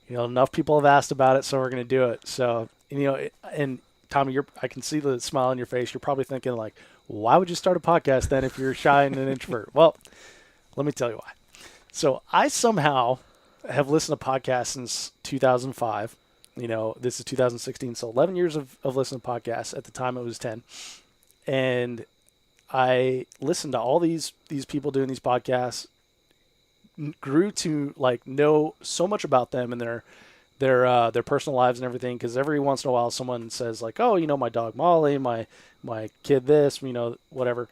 enough people have asked about it, so we're going to do it. So and Tommy, I can see the smile on your face. You're probably thinking like, why would you start a podcast then if you're shy and an introvert? Well, let me tell you why. So I somehow have listened to podcasts since 2005. This is 2016, so 11 years of listening to podcasts. At the time, it was 10. And I listened to all these people doing these podcasts, grew to like know so much about them and their personal lives and everything, because every once in a while someone says like, oh, my dog Molly, my kid this, whatever.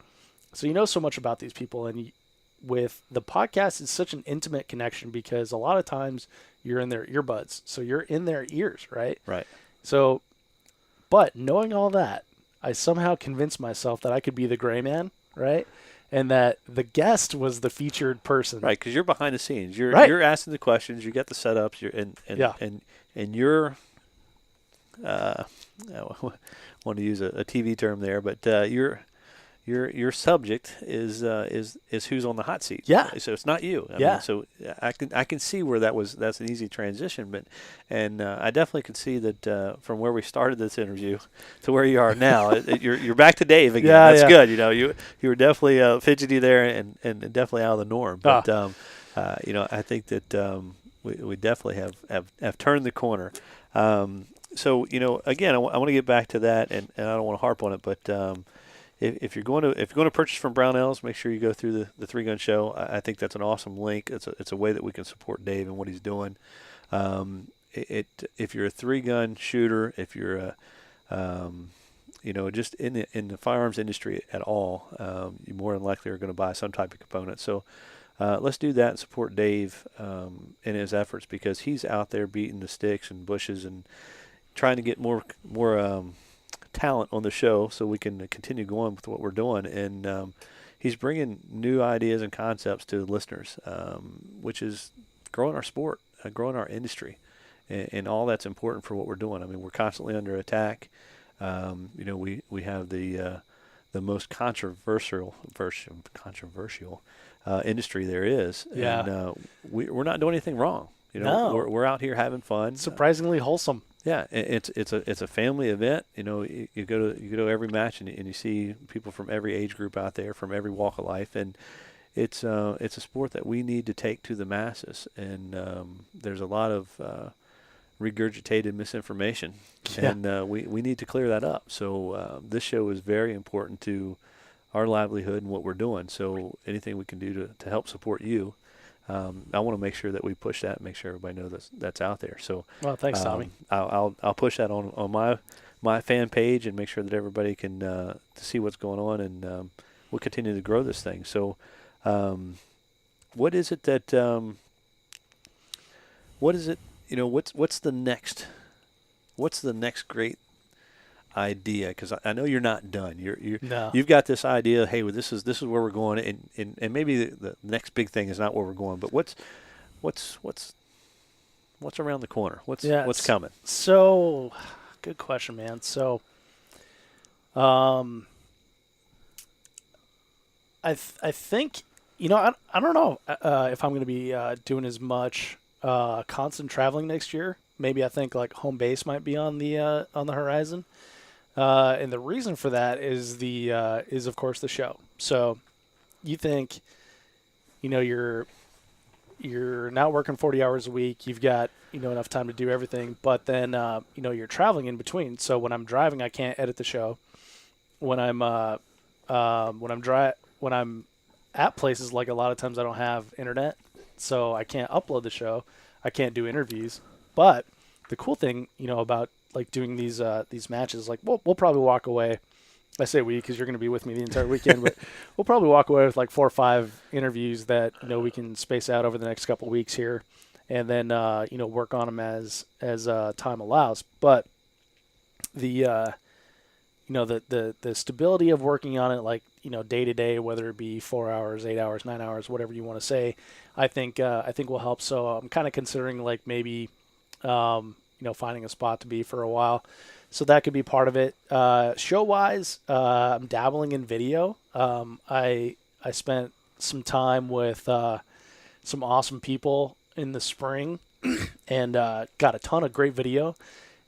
So so much about these people, and with the podcast, it's such an intimate connection because a lot of times you're in their earbuds, so you're in their ears, right? Right. So, but knowing all that, I somehow convinced myself that I could be the gray man, right? And that the guest was the featured person. Right, because you're behind the scenes. You're asking the questions. You get the setups. And you're. I want to use a TV term there, but your subject is who's on the hot seat. Yeah. So it's not you. I mean, so I can see where that's an easy transition, and I definitely can see that from where we started this interview to where you are now, you're back to Dave again. Yeah, that's yeah. good. You were definitely fidgety there and definitely out of the norm. But I think that we definitely have turned the corner. So again, I want to get back to that, and I don't want to harp on it, but. If you're going to purchase from Brownells, make sure you go through the Three Gun Show. I think that's an awesome link. It's a way that we can support Dave and what he's doing. If you're a three gun shooter, if you're just in the firearms industry at all, you more than likely are going to buy some type of component. So let's do that and support Dave in his efforts, because he's out there beating the sticks and bushes and trying to get more talent on the show so we can continue going with what we're doing. And he's bringing new ideas and concepts to the listeners, which is growing our sport, growing our industry, and all that's important for what we're doing. I mean, we're constantly under attack. We have the most controversial industry there is. Yeah. And we're not doing anything wrong. No. We're out here having fun. Surprisingly wholesome. Yeah, it's a family event. You go to every match and you see people from every age group out there, from every walk of life, and it's a sport that we need to take to the masses. And there's a lot of regurgitated misinformation, and we need to clear that up. So this show is very important to our livelihood and what we're doing. So anything we can do to help support you. I want to make sure that we push that and make sure everybody knows that's out there. So, well, thanks, Tommy. I'll push that on my fan page and make sure that everybody can see what's going on, and we'll continue to grow this thing. So, What is it that what is it? What's the next great idea? Because I know you're not done. No. You've got this idea. Hey, well, this is where we're going, and maybe the next big thing is not where we're going, but what's around the corner? What's coming? So, good question, man. So, I think I don't know if I'm going to be doing as much constant traveling next year. Maybe I think like home base might be on the horizon, and the reason for that is of course the show. So, you think, you're not working 40 hours a week. You've got enough time to do everything, but then you're traveling in between. So when I'm driving, I can't edit the show. When I'm at places, like a lot of times I don't have internet, so I can't upload the show. I can't do interviews. But the cool thing, about like doing these matches, like we'll probably walk away. I say we because you're going to be with me the entire weekend, but we'll probably walk away with like 4 or 5 interviews that we can space out over the next couple of weeks here, and then work on them as time allows. But the the stability of working on it, like day to day, whether it be 4 hours, 8 hours, 9 hours, whatever you want to say, I think will help. So I'm kind of considering like maybe finding a spot to be for a while. So that could be part of it. Show-wise, I'm dabbling in video. I spent some time with some awesome people in the spring and got a ton of great video.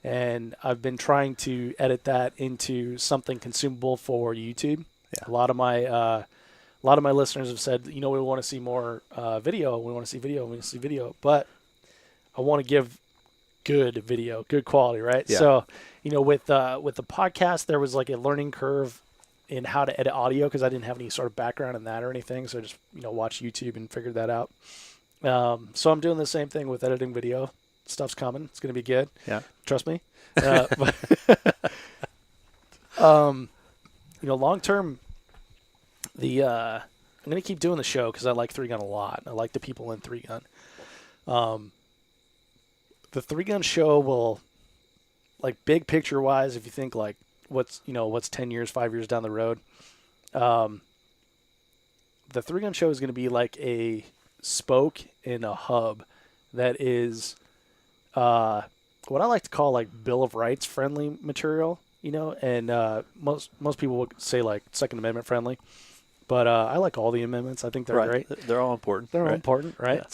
And I've been trying to edit that into something consumable for YouTube. Yeah. A lot of my listeners have said, we want to see more video. We want to see video. We want to see video. But I want to give good video, good quality, right? Yeah. So, with the podcast, there was like a learning curve in how to edit audio because I didn't have any sort of background in that or anything. So I just watched YouTube and figured that out. So I'm doing the same thing with editing video. Stuff's coming. It's going to be good. Yeah. Trust me. Long term, I'm going to keep doing the show because I like 3-Gun a lot. I like the people in 3-Gun. The 3-Gun show will, like big picture wise, if you think like what's 10 years, 5 years down the road, the 3-Gun show is going to be like a spoke in a hub that is what I like to call like Bill of Rights friendly material, and most people would say like Second Amendment friendly, but I like all the amendments. I think they're great. They're all important. They're all important, right? Yeah.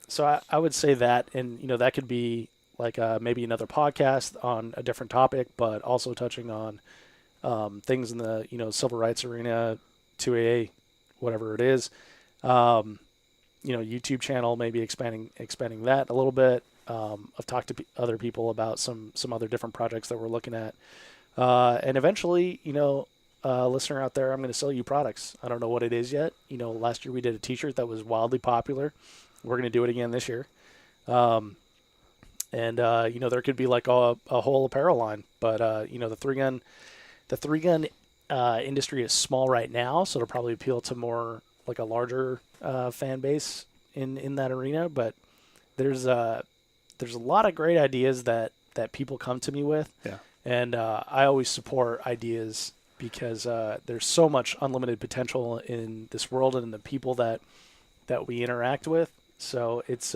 So I would say that, and that could be like maybe another podcast on a different topic, but also touching on things in the civil rights arena, 2AA, whatever it is. YouTube channel, maybe expanding that a little bit. I've talked to other people about some other different projects that we're looking at, and eventually, listener out there, I'm going to sell you products. I don't know what it is yet. Last year we did a T-shirt that was wildly popular. We're going to do it again this year. And there could be like a whole apparel line, but the 3-Gun industry is small right now, so it'll probably appeal to more like a larger fan base in that arena. But there's a lot of great ideas that people come to me with. Yeah. And I always support ideas because there's so much unlimited potential in this world and in the people that we interact with. So it's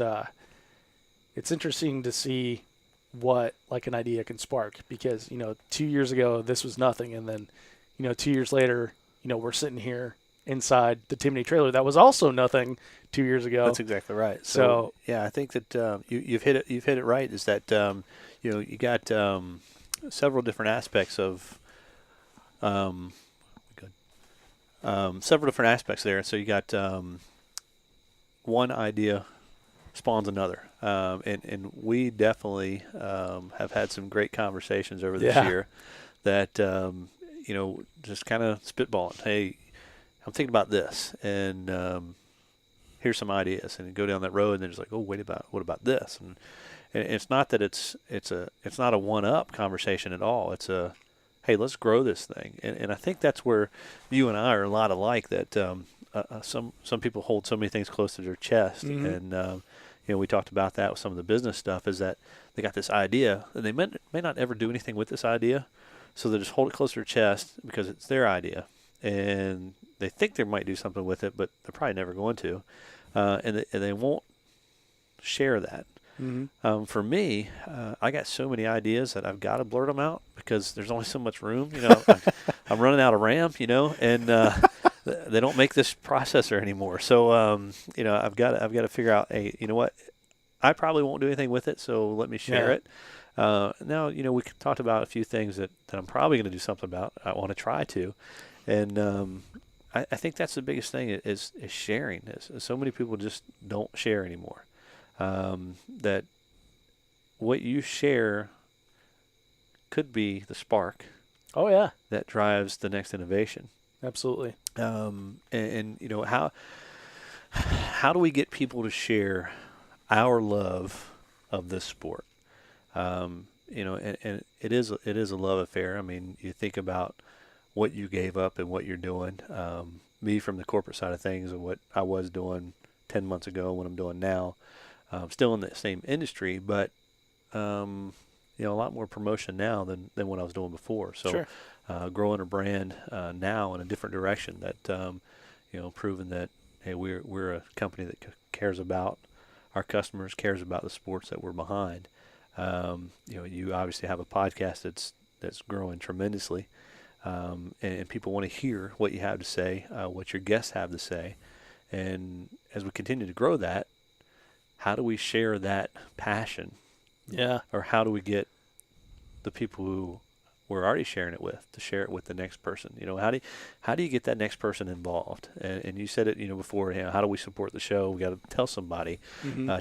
interesting to see what like an idea can spark, because 2 years ago this was nothing, and then 2 years later we're sitting here inside the Timney trailer that was also nothing 2 years ago. That's exactly right. So yeah, I think that you've hit it right. Is that you got several different aspects of several different aspects there. So you got one idea spawns another, and we definitely have had some great conversations over this year that just kind of spitballing. Hey, I'm thinking about this, and here's some ideas, and go down that road, and then just like, oh, what about this? And it's not that it's not a one-up conversation at all. It's hey, let's grow this thing, and I think that's where you and I are a lot alike. That some people hold so many things close to their chest, and we talked about that with some of the business stuff. Is that they got this idea, and they may not ever do anything with this idea, so they just hold it close to their chest because it's their idea, and they think they might do something with it, but they're probably never going to, and they won't share that. For me, I got so many ideas that I've got to blurt them out because there's only so much room. I'm running out of RAM, and they don't make this processor anymore. So, I've got to figure out, hey, you know what? I probably won't do anything with it, so let me share it. Now, we talked about a few things that I'm probably going to do something about. I want to try to, and I think that's the biggest thing is sharing. So many people just don't share anymore. That what you share could be the spark. Oh yeah, that drives the next innovation. Absolutely. And how do we get people to share our love of this sport? And it is a love affair. I mean, you think about what you gave up and what you're doing. Me from the corporate side of things and what I was doing 10 months ago, what I'm doing now. Still in the same industry, but a lot more promotion now than what I was doing before. So, sure. Growing a brand now in a different direction. That proving that hey, we're a company that cares about our customers, cares about the sports that we're behind. You obviously have a podcast that's growing tremendously, and people want to hear what you have to say, what your guests have to say, and as we continue to grow that. How do we share that passion? Yeah. Or how do we get the people who we're already sharing it with to share it with the next person? How do you get that next person involved? And you said it, before. How do we support the show? We got to tell somebody,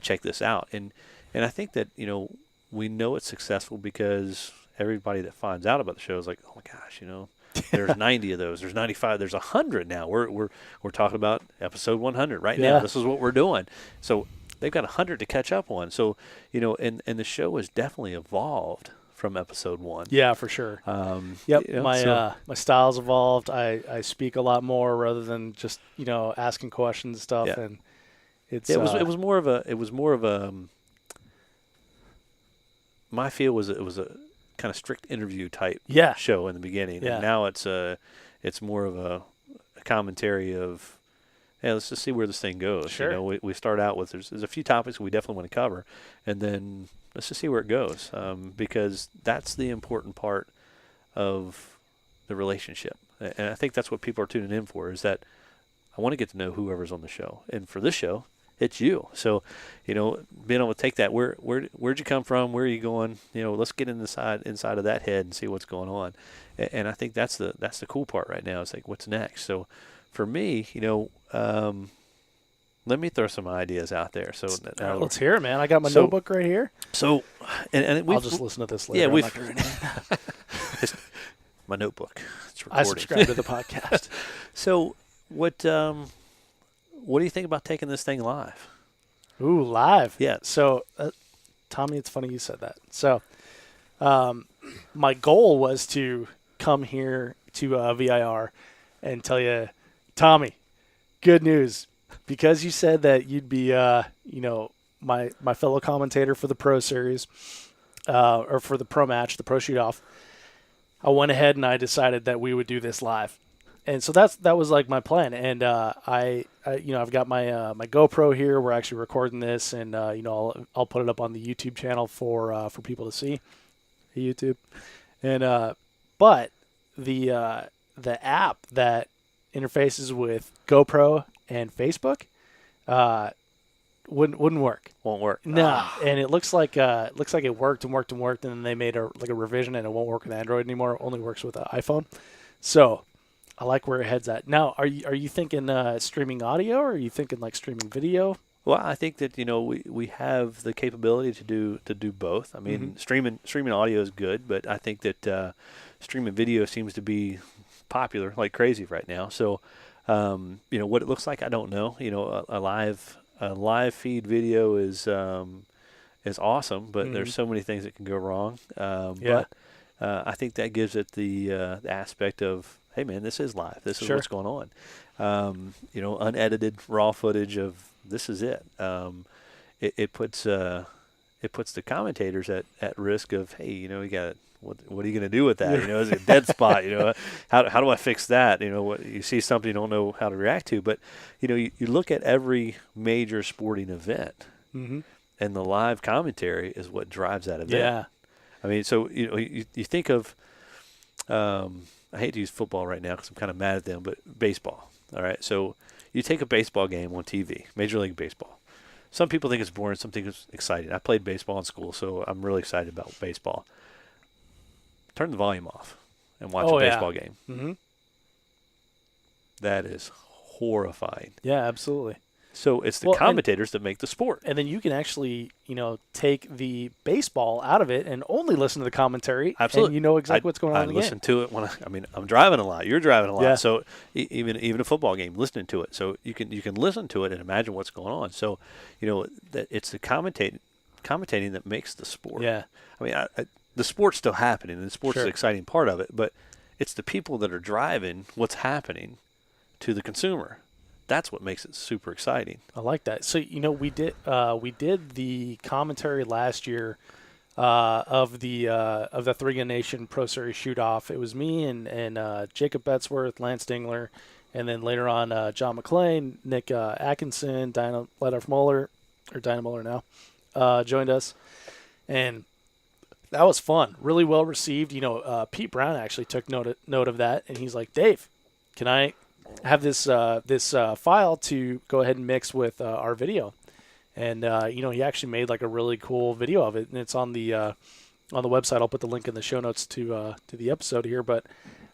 check this out. And I think that we know it's successful because everybody that finds out about the show is like, oh my gosh, there's 90 of those. There's 95. There's 100 now. We're talking about episode 100 right now. This is what we're doing. So. They've got 100 to catch up on. So, and the show has definitely evolved from episode 1. Yeah, for sure. Yep. My style's evolved. I speak a lot more rather than just, asking questions and stuff. Yeah. And it's, it was more of a, my feel was it was a kind of strict interview type show in the beginning. Yeah. And now it's more of a commentary of, hey, let's just see where this thing goes. Sure. We start out with there's a few topics we definitely want to cover, and then let's just see where it goes, because that's the important part of the relationship. And I think that's what people are tuning in for, is that I want to get to know whoever's on the show. And for this show, it's you. So, being able to take that, where'd you come from? Where are you going? Let's get inside of that head and see what's going on. And I think that's the cool part right now. It's like, what's next? So for me, let me throw some ideas out there. So let's hear it, man. I got my notebook right here. So, and I'll just listen to this later. Yeah, we've my notebook. It's recording. I subscribe to the podcast. So, what do you think about taking this thing live? Ooh, live. Yeah. So, Tommy, it's funny you said that. So, my goal was to come here to VIR and tell you, Tommy, good news. Because you said that you'd be, my fellow commentator for the Pro Series, or for the Pro Match, the Pro Shoot-Off, I went ahead and I decided that we would do this live. And so that was like my plan. And I've got my my GoPro here. We're actually recording this, and I'll put it up on the YouTube channel for people to see. YouTube, and but the app that interfaces with GoPro and Facebook wouldn't work. Won't work. No, and it looks like it worked, and then they made a revision, and it won't work with Android anymore. It only works with an iPhone. So I like where your head's at. Now, are you thinking streaming audio, or are you thinking like streaming video? Well, I think that we have the capability to do both. I mean, streaming audio is good, but I think that streaming video seems to be popular like crazy right now. So, what it looks like, I don't know. A live feed video is awesome, but there's so many things that can go wrong. But I think that gives it the aspect of, hey man, this is live. This is Sure. what's going on. Unedited raw footage of this is it. It puts the commentators at risk of, hey, you got what are you going to do with that? Is it a dead spot? How do I fix that? What you see something you don't know how to react to. But you look at every major sporting event, Mm-hmm. and the live commentary is what drives that event. Yeah. I mean, so you think of, I hate to use football right now because I'm kind of mad at them, but baseball. All right, so you take a baseball game on TV, Major League Baseball. Some people think it's boring, some think it's exciting. I played baseball in school, so I'm really excited about baseball. Turn the volume off and watch a baseball game. Mm-hmm. That is horrifying. Yeah, absolutely. So it's the commentators that make the sport. And then you can actually, take the baseball out of it and only listen to the commentary. Absolutely. And you know exactly what's going on in the game. I listen to it when I'm driving a lot. You're driving a lot. Yeah. So even a football game, listening to it. So you can listen to it and imagine what's going on. So, that it's the commentating that makes the sport. Yeah. I mean, the sport's still happening, and the sport's Sure. the exciting part of it, but it's the people that are driving what's happening to the consumer. That's what makes it super exciting. I like that. So we did the commentary last year of the Three Gun Nation Pro Series shoot off. It was me and Jacob Betzworth, Lance Dingler, and then later on John McClain, Nick Atkinson, Dinah Muller now joined us, and that was fun. Really well received. Pete Brown actually took note of that, and he's like, Dave, can I have this file to go ahead and mix with our video? And he actually made like a really cool video of it, and it's on the website. I'll put the link in the show notes to the episode here. But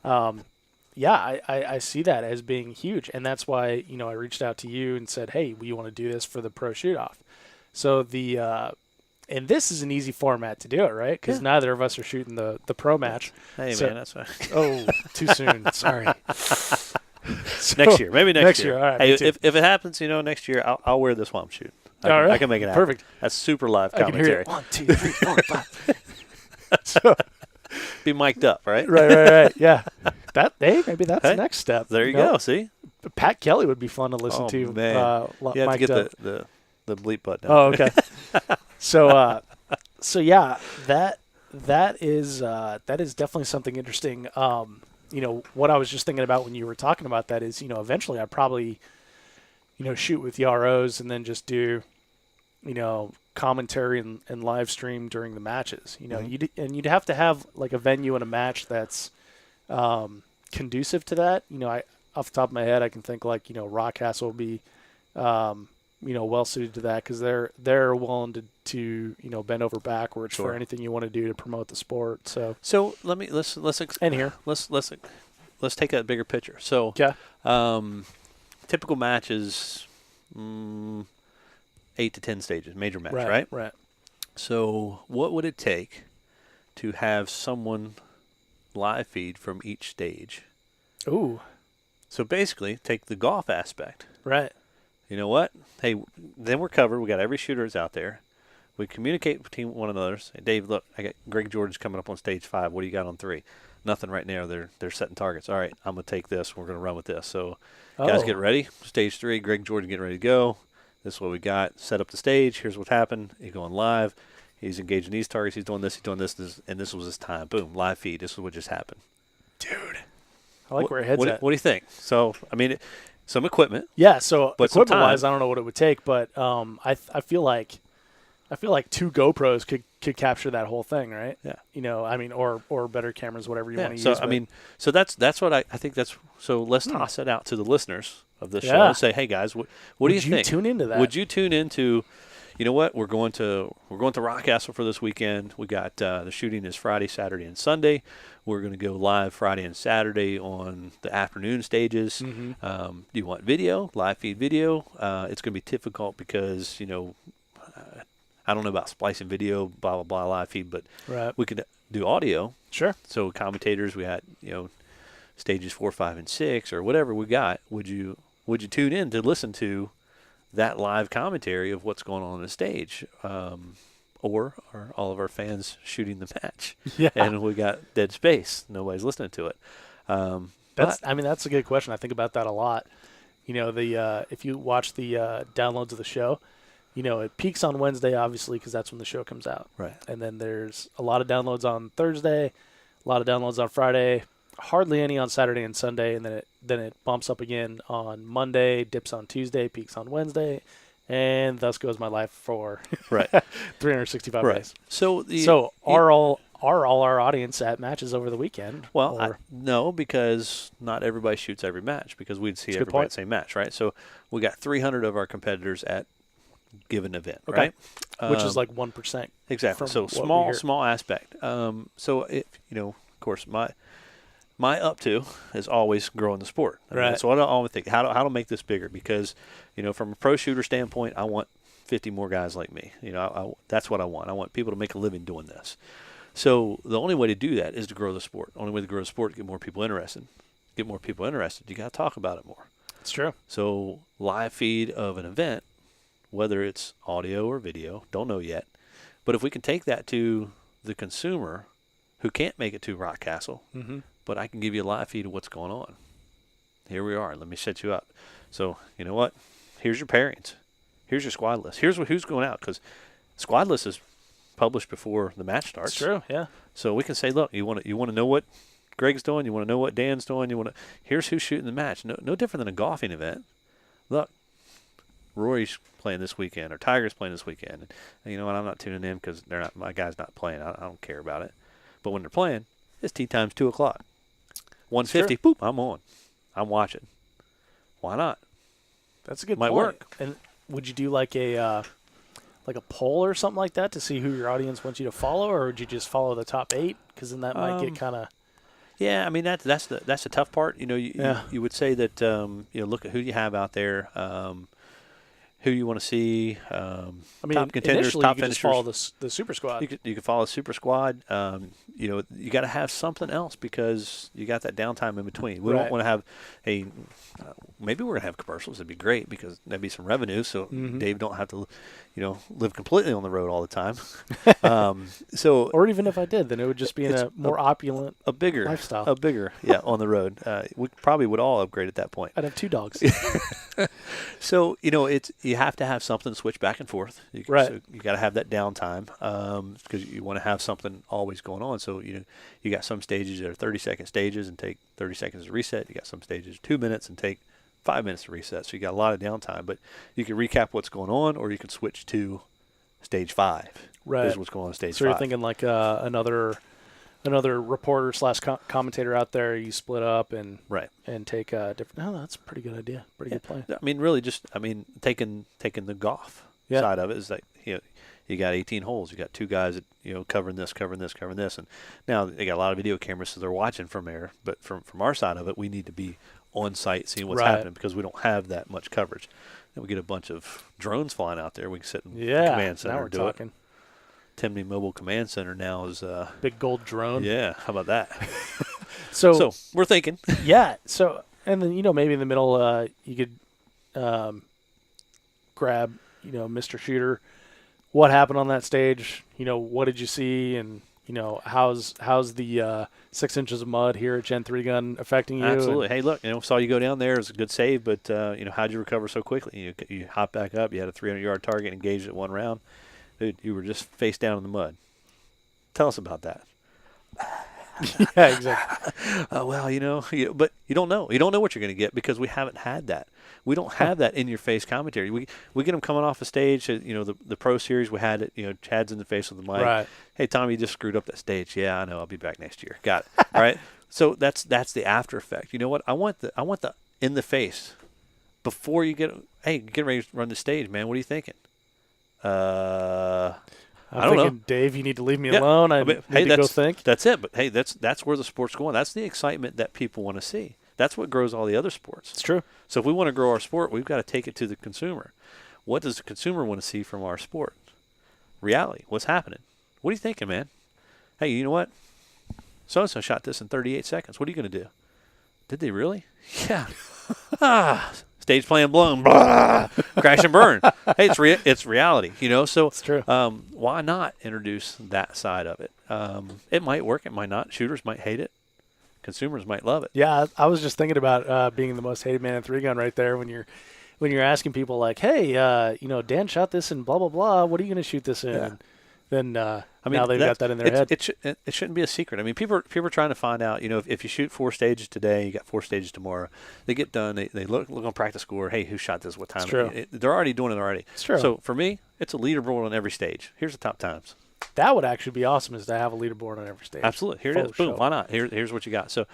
I see that as being huge, and that's why I reached out to you and said, hey, we want to do this for the pro shoot off. So and this is an easy format to do it, right? Because neither of us are shooting the pro match. Hey man, that's fine. Oh, too soon. Sorry. Next year, maybe next year. All right, hey, if it happens, next year, I'll wear this while I'm shooting. I can make it happen. Perfect. That's super live I can hear commentary. it. 1, 2, 3, 4, 5. So, Be mic'd up, right? right. Yeah. Maybe that's the next step. There you go. See, Pat Kelly would be fun to listen to. Man. You have to get the bleep button. Oh, okay. So yeah, that is definitely something interesting. What I was just thinking about when you were talking about that is, eventually I'd probably, shoot with the ROs and then just do, commentary and live stream during the matches. You'd have to have like a venue and a match that's conducive to that. Off the top of my head, I can think like, Rockcastle will be, well suited to that because they're willing to bend over backwards for anything you want to do to promote the sport. So let's take that bigger picture. So typical matches, 8 to 10 stages, major match, right? Right. So what would it take to have someone live feed from each stage? Ooh. So basically, take the golf aspect. Right. You know what? Hey, then we're covered. We got every shooter that's out there. We communicate between one another. Say, Dave, look, I got Greg Jordan's coming up on stage 5. What do you got on 3? Nothing right now. They're setting targets. All right, I'm going to take this. We're going to run with this. So, guys, get ready. Stage 3, Greg Jordan getting ready to go. This is what we got. Set up the stage. Here's what happened. He's going live. He's engaging these targets. He's doing this, and this was his time. Boom, live feed. This is what just happened. Dude. I like where your head's at. What do you think? So, I mean, some equipment. Yeah, so equipment-wise, time. I don't know what it would take, but I feel like 2 GoPros could capture that whole thing, right? Yeah. Or better cameras, whatever you want to so, use. So that's what I think that's – so let's toss it out to the listeners of this show and say, hey, guys, what do you think? Would you tune into that? Would you tune into – you know what? We're going to Rockcastle for this weekend. We got the shooting is Friday, Saturday, and Sunday. We're going to go live Friday and Saturday on the afternoon stages. Mm-hmm. Do you want video, live feed video? It's going to be difficult because, I don't know about splicing video, blah, blah, blah, live feed, but we could do audio. Sure. So commentators, we had, stages 4, 5, and 6 or whatever we got. Would you tune in to listen to that live commentary of what's going on the stage? or are all of our fans shooting the match? Yeah. And we got dead space. Nobody's listening to it. That's a good question. I think about that a lot. If you watch the downloads of the show, it peaks on Wednesday, obviously, because that's when the show comes out. Right. And then there's a lot of downloads on Thursday, a lot of downloads on Friday, hardly any on Saturday and Sunday, and then it bumps up again on Monday, dips on Tuesday, peaks on Wednesday, and thus goes my life for Right. 365 Right. days. So Are all our audience at matches over the weekend? Well, no, because not everybody shoots every match, because we'd see everybody at the same match, right? So we got 300 of our competitors at given event, okay. right? Which is like 1%. Exactly. So small aspect. So of course, my up to is always growing the sport. Right. That's what I always think. How to make this bigger? Because from a pro shooter standpoint, I want 50 more guys like me. That's what I want. I want people to make a living doing this. So the only way to do that is to grow the sport. The only way to grow the sport is to get more people interested. Get more people interested, you got to talk about it more. It's true. So live feed of an event, whether it's audio or video, don't know yet. But if we can take that to the consumer who can't make it to Rock Castle, but I can give you a live feed of what's going on. Here we are. Let me set you up. So you know what? Here's your pairings. Here's your squad list. Here's who's going out, because squad list is published before the match starts. It's true, yeah. So we can say, look, you want to know what Greg's doing, you want to know what Dan's doing, here's who's shooting the match. No different than a golfing event. Look, Rory's playing this weekend, or Tiger's playing this weekend. And you know what? I'm not tuning in because my guy's not playing. I don't care about it. But when they're playing, it's tee time's 2:00. 1:50, boop, I'm on. I'm watching. Why not? That's a good Might point. work. And would you do like a poll or something like that to see who your audience wants you to follow, or would you just follow the top 8? Because then that might get kind of. Yeah, I mean that's the tough part. You would say that look at who you have out there, who you want to see. Top contenders, initially top you could finishers. just follow the super squad. You could follow the super squad. You got to have something else, because you got that downtime in between. We don't want to have maybe we're gonna have commercials. It'd be great, because that'd be some revenue. So Dave don't have to, live completely on the road all the time. Or even if I did, then it would just be in a more opulent, bigger lifestyle. On the road. We probably would all upgrade at that point. I'd have 2 dogs. So you have to have something to switch back and forth. Right. So you got to have that downtime, because you want to have something always going on. So you got some stages that are 30-second stages and take 30 seconds to reset. You got some stages 2 minutes and take 5 minutes to reset. So you got a lot of downtime, but you can recap what's going on, or you can switch to stage 5. Right. Here's what's going on in stage 5. So you're thinking like another reporter / commentator out there. You split up and take a different. No, that's a pretty good idea. Pretty good plan. I mean, really, taking the golf side of it is like you got 18 holes. You got 2 guys that covering this, and now they got a lot of video cameras, so they're watching from there. But from our side of it, we need to be on site seeing what's happening, because we don't have that much coverage. Then we get a bunch of drones flying out there. We can sit in the command center now we're and do talking. it. Timney Mobile Command Center now is big gold drone. Yeah, how about that? So we're thinking. Yeah. So and then maybe in the middle you could grab Mr. Shooter. What happened on that stage? What did you see? And how's the 6 inches of mud here at Gen 3 Gun affecting you? Absolutely. Hey, look, saw you go down there. It was a good save, but how'd you recover so quickly? You hop back up. You had a 300-yard target engaged at 1 round. Dude, you were just face down in the mud. Tell us about that. Yeah, exactly. But you don't know. You don't know what you're going to get, because we haven't had that. We don't have that in-your-face commentary. We get them coming off the stage. The Pro Series, we had it. Chad's in the face with the mic. Right. Hey, Tom, you just screwed up that stage. Yeah, I know. I'll be back next year. Got it. All right. So that's the after effect. You know what? I want the in the face before you get ready to run the stage, man. What are you thinking? I don't know. Dave, you need to leave me alone. I need to go think. That's it. But hey, that's where the sport's going. That's the excitement that people want to see. That's what grows all the other sports. It's true. So if we want to grow our sport, we've got to take it to the consumer. What does the consumer want to see from our sport? Reality. What's happening? What are you thinking, man? Hey, you know what? So-and-so shot this in 38 seconds. What are you going to do? Did they really? Yeah. Stage plan blown, blah, crash and burn. Hey, it's reality, So It's true. why not introduce that side of it? It might work, it might not. Shooters might hate it. Consumers might love it. Yeah, I was just thinking about being the most hated man in 3-gun right there when you're asking people like, hey, Dan shot this in blah blah blah. What are you going to shoot this in? Yeah. And then now they've got that in their head. It shouldn't be a secret. I mean, people are trying to find out. If you shoot 4 stages today, you got 4 stages tomorrow. They get done. They look on practice score. Hey, who shot this? What time? It's true. They're already doing it already. It's true. So for me, it's a leaderboard on every stage. Here's the top times. That would actually be awesome, is to have a leaderboard on every stage. Absolutely. Here it is. Boom. Why not? Here's what you got. So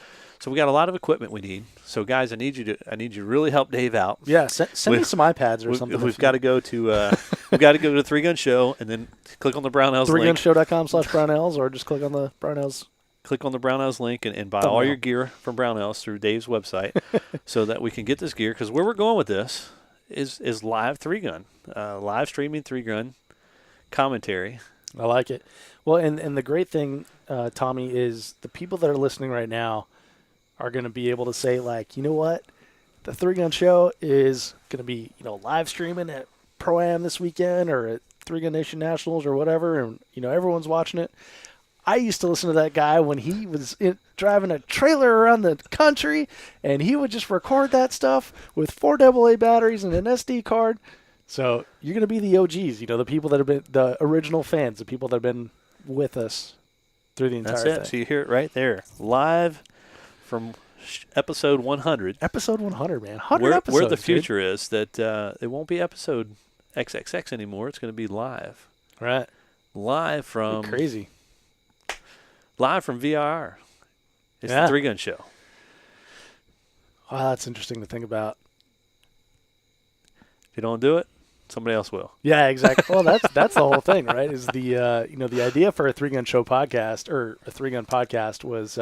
we got a lot of equipment we need. So guys, I need you to really help Dave out. Yeah, send me some iPads or something. We've got to go to we've got to go to the 3-Gun Show and then click on the Brownells link. 3gunshow.com/Brownells, or just click on the Brownells. Click on the Brownells link and buy all your gear from Brownells through Dave's website, so that we can get this gear. Because where we're going with this is live 3-gun, live streaming 3-gun commentary. I like it. Well, and the great thing, Tommy, is the people that are listening right now are going to be able to say, like, you know what? The 3-Gun Show is going to be, live streaming at Pro-Am this weekend or at 3-Gun Nation Nationals or whatever, and, everyone's watching it. I used to listen to that guy when he was driving a trailer around the country, and he would just record that stuff with 4 AA batteries and an SD card. So you're going to be the OGs, the people that have been the original fans, the people that have been with us through the entire thing. That's it. So you hear it right there, live from episode 100. Episode 100, man. 100 episodes. Where the future is that it won't be episode XXX anymore. It's going to be live. Right. Live from crazy. Live from VIR. It's the 3-Gun Show. Wow, that's interesting to think about. If you don't do it, somebody else will. Yeah, exactly. Well, that's the whole thing, right? Is the the idea for a 3-Gun Show podcast or a 3-Gun podcast was,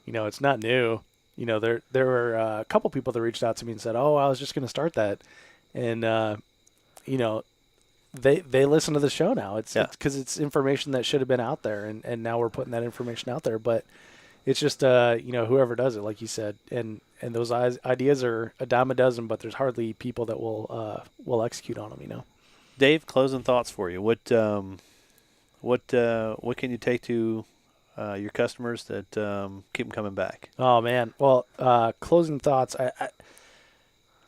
it's not new. There were a couple people that reached out to me and said, "Oh, I was just going to start that," and they listen to the show now. It's because it's information that should have been out there, and now we're putting that information out there. But it's just whoever does it, like you said, and those ideas are a dime a dozen, but there's hardly people that will execute on them. Dave, closing thoughts for you. What can you take to your customers that keep them coming back? Oh man, well, closing thoughts.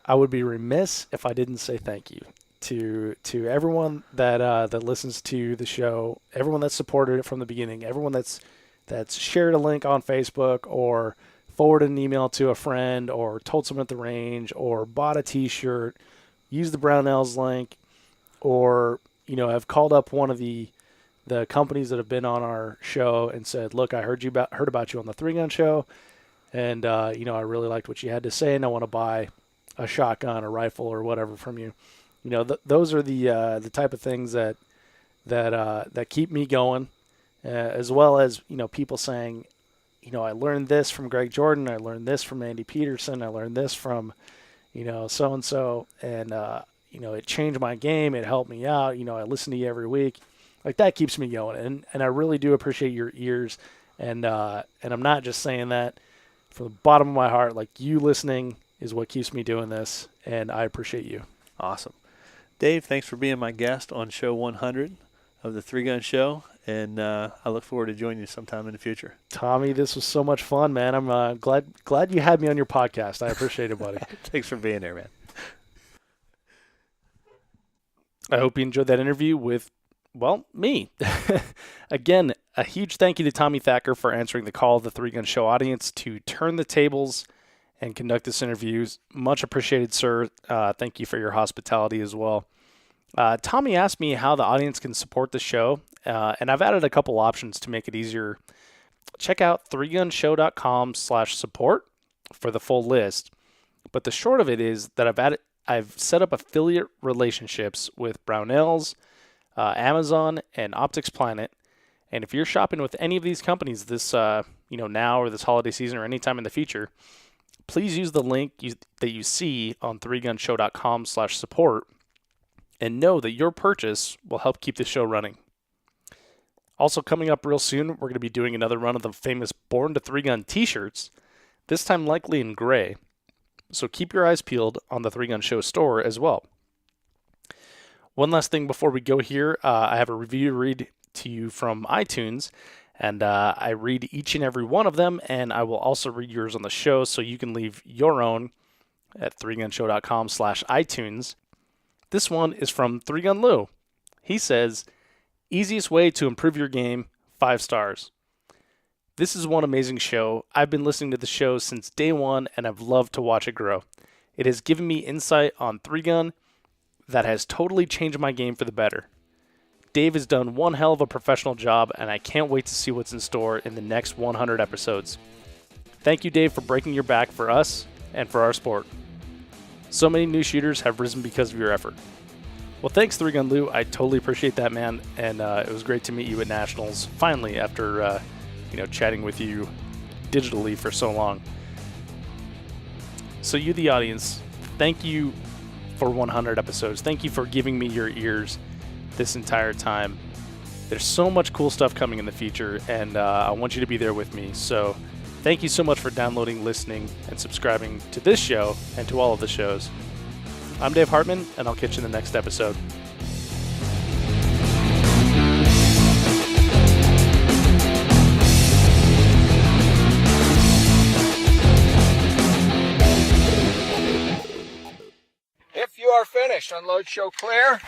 I would be remiss if I didn't say thank you to everyone that listens to the show, everyone that supported it from the beginning, everyone that's shared a link on Facebook or forwarded an email to a friend or told someone at the range or bought a T-shirt, used the Brownells link, or have called up one of the companies that have been on our show and said, "Look, I heard about you on the 3-Gun Show, and I really liked what you had to say, and I want to buy a shotgun, a rifle, or whatever from you." Those are the type of things that keep me going, as well as people saying, I learned this from Greg Jordan, I learned this from Andy Peterson, I learned this from so and so, and it changed my game, it helped me out. I listen to you every week, like that keeps me going, and I really do appreciate your ears, and I'm not just saying that from the bottom of my heart. Like, you listening is what keeps me doing this, and I appreciate you. Awesome. Dave, thanks for being my guest on show 100 of the 3-Gun Show, and I look forward to joining you sometime in the future. Tommy, this was so much fun, man. I'm glad you had me on your podcast. I appreciate it, buddy. Thanks for being there, man. I hope you enjoyed that interview with, me. Again, a huge thank you to Tommy Thacker for answering the call of the 3-Gun Show audience to turn the tables and conduct this interview. Much appreciated, sir. Thank you for your hospitality as well. Tommy asked me how the audience can support the show, and I've added a couple options to make it easier. Check out 3gunshow.com/support for the full list. But the short of it is that I've set up affiliate relationships with Brownells, Amazon, and Optics Planet. And if you're shopping with any of these companies this now or this holiday season or anytime in the future, please use the link that you see on 3gunshow.com/support and know that your purchase will help keep the show running. Also coming up real soon, we're going to be doing another run of the famous Born to 3-Gun t-shirts, this time likely in gray. so keep your eyes peeled on the 3 Gun Show store as well. One last thing before we go here, I have a review to read to you from iTunes, and I read each and every one of them, and I will also read yours on the show, so you can leave your own at 3gunshow.com/iTunes. This one is from 3Gun Lou. He says, easiest way to improve your game, 5 stars. This is one amazing show. I've been listening to the show since day one, and I've loved to watch it grow. It has given me insight on 3Gun that has totally changed my game for the better. Dave has done one hell of a professional job, and I can't wait to see what's in store in the next 100 episodes. Thank you, Dave, for breaking your back for us and for our sport. So many new shooters have risen because of your effort. Well, thanks, 3Gun Lou. I totally appreciate that, man, and it was great to meet you at Nationals, finally, after chatting with you digitally for so long. So you, the audience, thank you for 100 episodes. Thank you for giving me your ears this entire time. There's so much cool stuff coming in the future, and I want you to be there with me. So thank you so much for downloading, listening, and subscribing to this show and to all of the shows. I'm Dave Hartman, and I'll catch you in the next episode. If you are finished, unload, show clear.